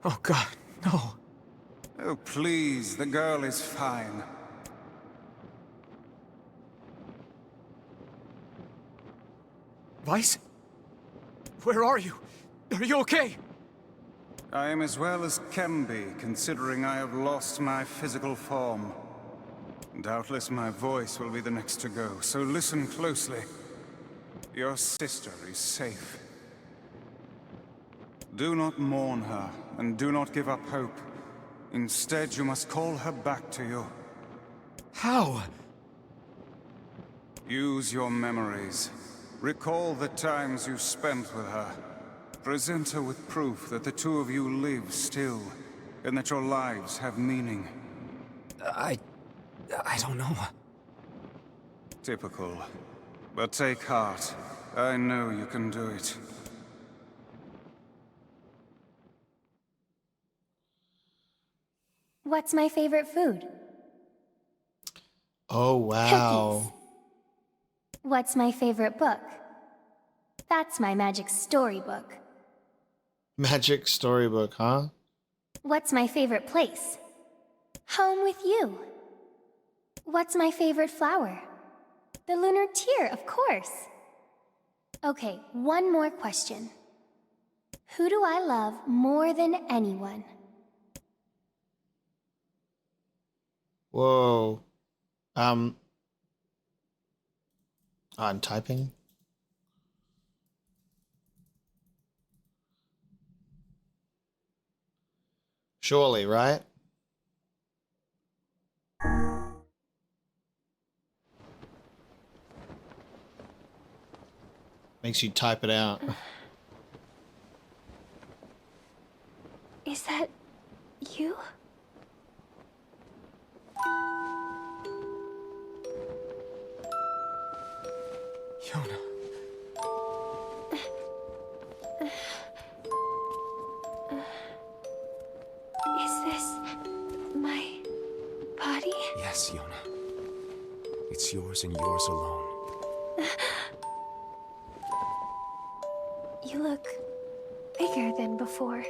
Oh God, no. Oh, please, the girl is fine. Weiss? Where are you? Are you okay? I am as well as can be, considering I have lost my physical form. Doubtless my voice will be the next to go, so listen closely. Your sister is safe. Do not mourn her, and do not give up hope. Instead, you must call her back to you. How? Use your memories. Recall the times you spent with her. Present her with proof that the two of you live still, and that your lives have meaning. I don't know. Typical. But take heart. I know you can do it. What's my favorite food? Oh, wow. Cookies. What's my favorite book? That's my magic storybook. Magic storybook, huh? What's my favorite place? Home with you. What's my favorite flower? The lunar tear, of course. Okay, one more question. Who do I love more than anyone? Whoa. I'm typing. Surely, right? Makes you type it out. Is that you? Yona. Is this my body? Yes, Yona. It's yours and yours alone. You look bigger than before.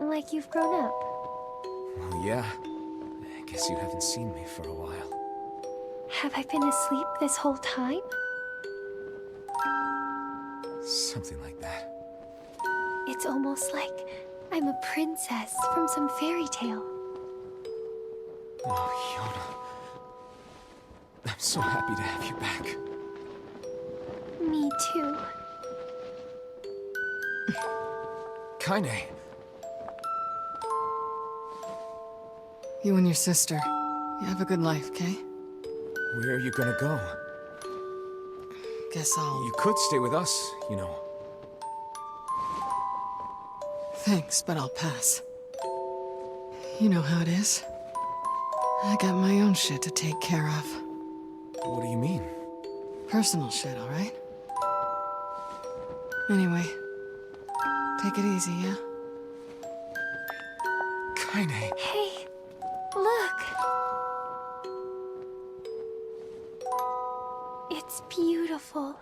Like you've grown up. Well, yeah. I guess you haven't seen me for a while. Have I been asleep this whole time? Something like that. It's almost like I'm a princess from some fairy tale. Oh, Yona. I'm so happy to have you back. Me too. Kaine. You and your sister. You have a good life, okay? Where are you gonna go? Guess I'll... You could stay with us, you know. Thanks, but I'll pass. You know how it is. I got my own shit to take care of. What do you mean? Personal shit, alright? Anyway, take it easy, yeah? Kaine. Hey, look. It's beautiful.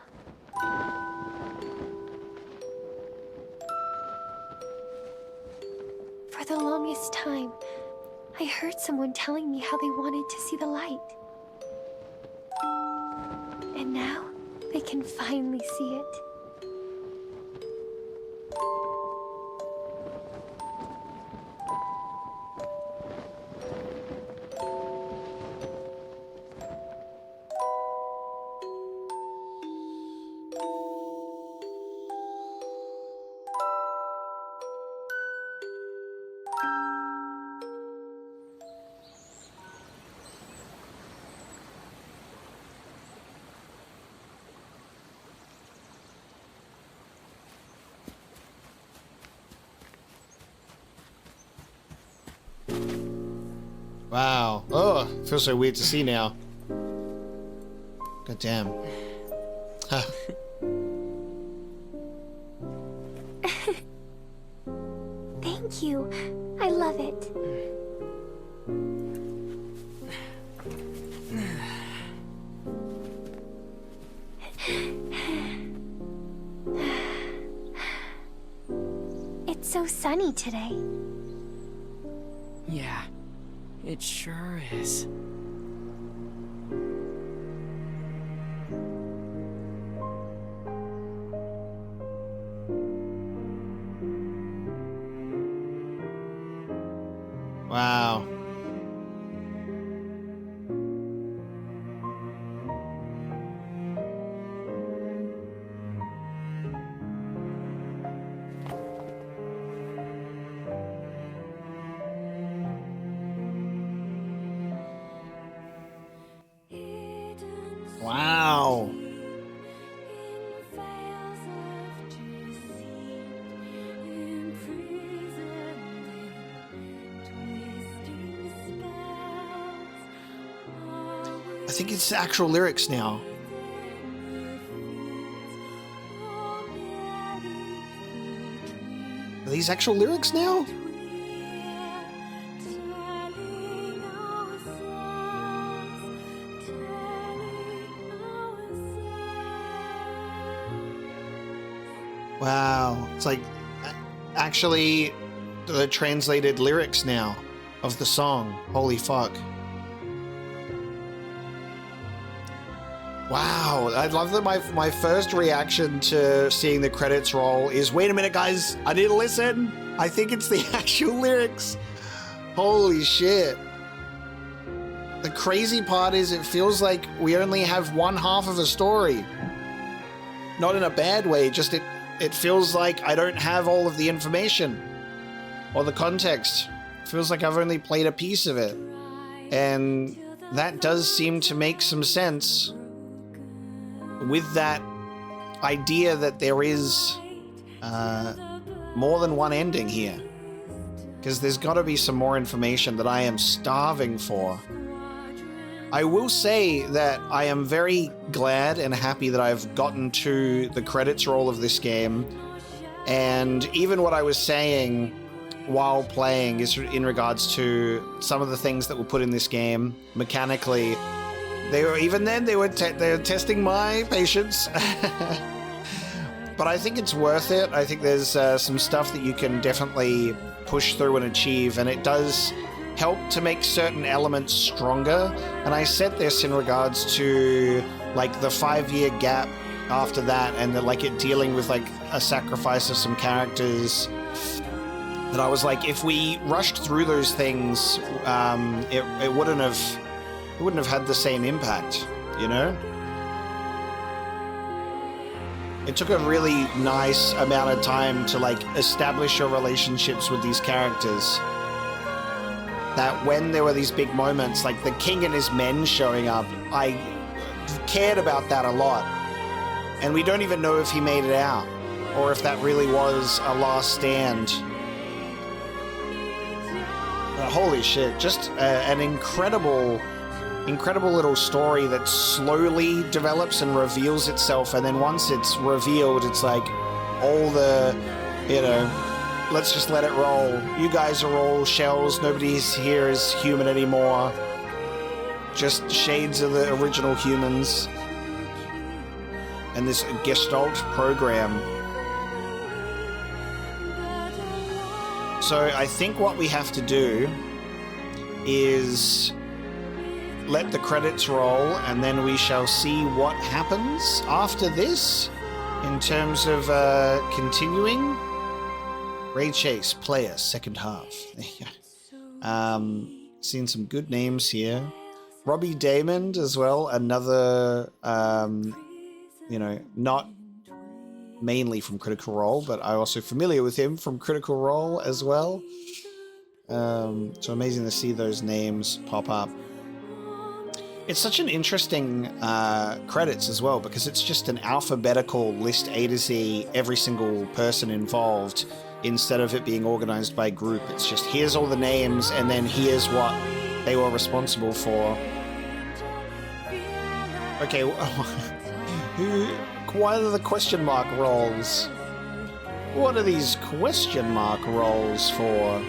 For the longest time, I heard someone telling me how they wanted to see the light. And now, they can finally see it. Wow. Oh, feels so weird to see now. God damn. Huh. Thank Thank you. I love it. It's so sunny today. Yeah, it sure is. Wow. Wow. I think it's actual lyrics now. Are these actual lyrics now? Wow. It's like actually the translated lyrics now of the song. Holy fuck. Wow, I love that my first reaction to seeing the credits roll is, wait a minute guys, I need to listen. I think it's the actual lyrics. Holy shit. The crazy part is it feels like we only have one half of a story. Not in a bad way, just it feels like I don't have all of the information or the context. It feels like I've only played a piece of it. And that does seem to make some sense with that idea that there is more than one ending here. Because there's got to be some more information that I am starving for. I will say that I am very glad and happy that I've gotten to the credits roll of this game. And even what I was saying while playing is in regards to some of the things that were put in this game mechanically. They were testing my patience. But I think it's worth it. I think there's some stuff that you can definitely push through and achieve, and it does help to make certain elements stronger. And I said this in regards to like the 5-year gap after that, and like it dealing with like a sacrifice of some characters. That I was like, if we rushed through those things, it wouldn't have had the same impact, you know? It took a really nice amount of time to like establish your relationships with these characters. That when there were these big moments, like the king and his men showing up, I cared about that a lot. And we don't even know if he made it out, or if that really was a last stand. But holy shit, just an incredible little story that slowly develops and reveals itself, and then once it's revealed, it's like all the, you know, let's just let it roll. You guys are all shells, nobody here is human anymore. Just shades of the original humans. And this Gestalt program. So I think what we have to do is let the credits roll, and then we shall see what happens after this in terms of continuing. Raid Chase, player, second half. Seen some good names here. Robbie Damon as well, another, you know, not mainly from Critical Role, but I'm also familiar with him from Critical Role as well. So amazing to see those names pop up. It's such an interesting credits as well, because it's just an alphabetical list A to Z, every single person involved, instead of it being organized by group. It's just here's all the names, and then here's what they were responsible for. Okay, why are the question mark rolls? What are these question mark rolls for?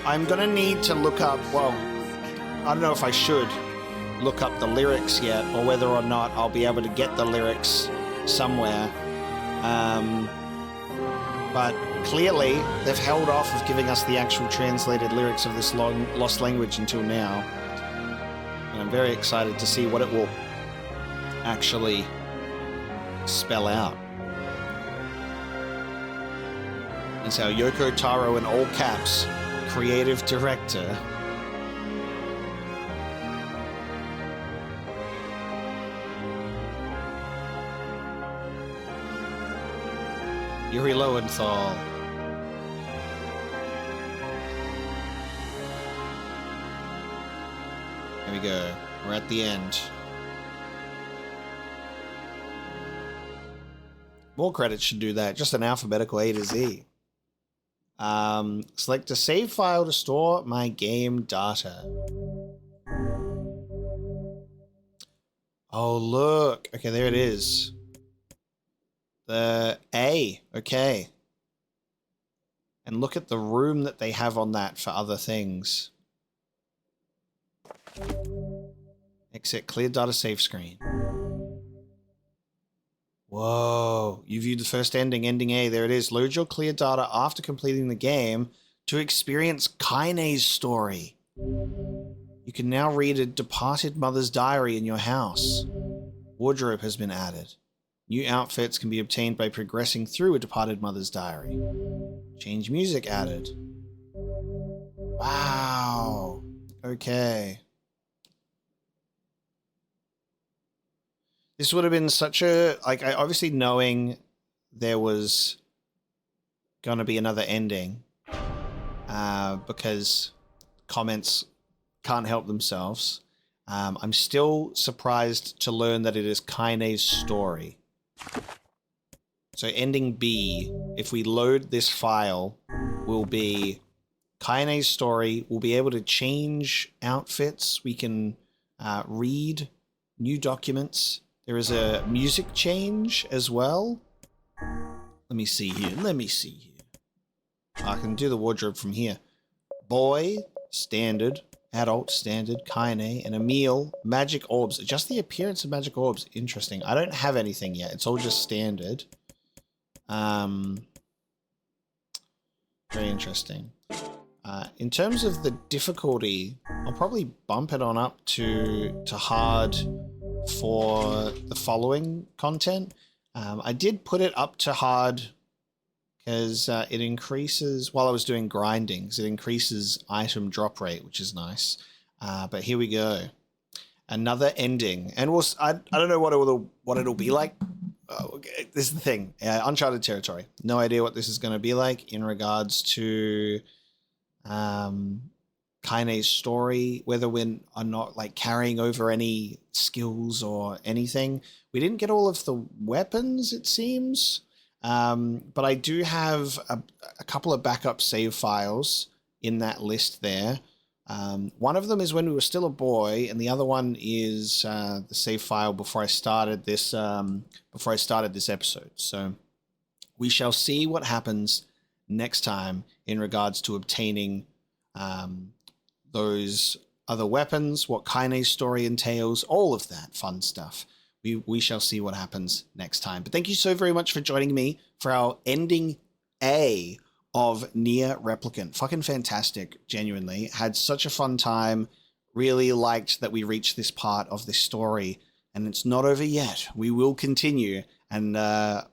I'm gonna need to look up, well, I don't know if I should look up the lyrics yet, or whether or not I'll be able to get the lyrics somewhere. But clearly, they've held off of giving us the actual translated lyrics of this lost language until now. And I'm very excited to see what it will actually spell out. It's our Yoko Taro in all caps, creative director. Yuri Lowenthal. There we go. We're at the end. More credits should do that. Just an alphabetical A to Z. Select a save file to store my game data. Oh, look. Okay, there it is. The A. Okay. And look at the room that they have on that for other things. Exit clear data save screen. Whoa. You viewed the first ending, ending A. There it is. Load your clear data after completing the game to experience Kaine's story. You can now read a departed mother's diary in your house. Wardrobe has been added. New outfits can be obtained by progressing through a departed mother's diary. Change music added. Wow. Okay. This would have been such a, like, obviously knowing there was going to be another ending, because comments can't help themselves. I'm still surprised to learn that it is Kaine's story. So ending B, if we load this file, will be Kaine's story. We'll be able to change outfits. We can read new documents. There is a music change as well. Let me see here. Let me see here. I can do the wardrobe from here. Boy, standard. Adult, standard, Kaine, and Emil, magic orbs. Just the appearance of magic orbs. Interesting. I don't have anything yet. It's all just standard. Very interesting. In terms of the difficulty, I'll probably bump it on up to hard for the following content. I did put it up to hard because it increases, while I was doing grindings, it increases item drop rate, which is nice. But here we go. Another ending. And I don't know what it'll be like. Okay, this is the thing. Uncharted territory. No idea what this is going to be like in regards to Kaine's story, whether we are not like carrying over any skills or anything. We didn't get all of the weapons, it seems. But I do have a couple of backup save files in that list there. One of them is when we were still a boy, and the other one is the save file before I started this episode. So we shall see what happens next time in regards to obtaining those other weapons, what Kaine's story entails, all of that fun stuff. We shall see what happens next time. But thank you so very much for joining me for our ending A of NieR Replicant. Fucking fantastic, genuinely. Had such a fun time. Really liked that we reached this part of this story. And it's not over yet. We will continue, and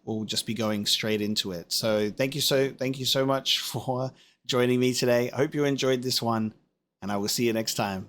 we'll just be going straight into it. So thank you so much for joining me today. I hope you enjoyed this one, and I will see you next time.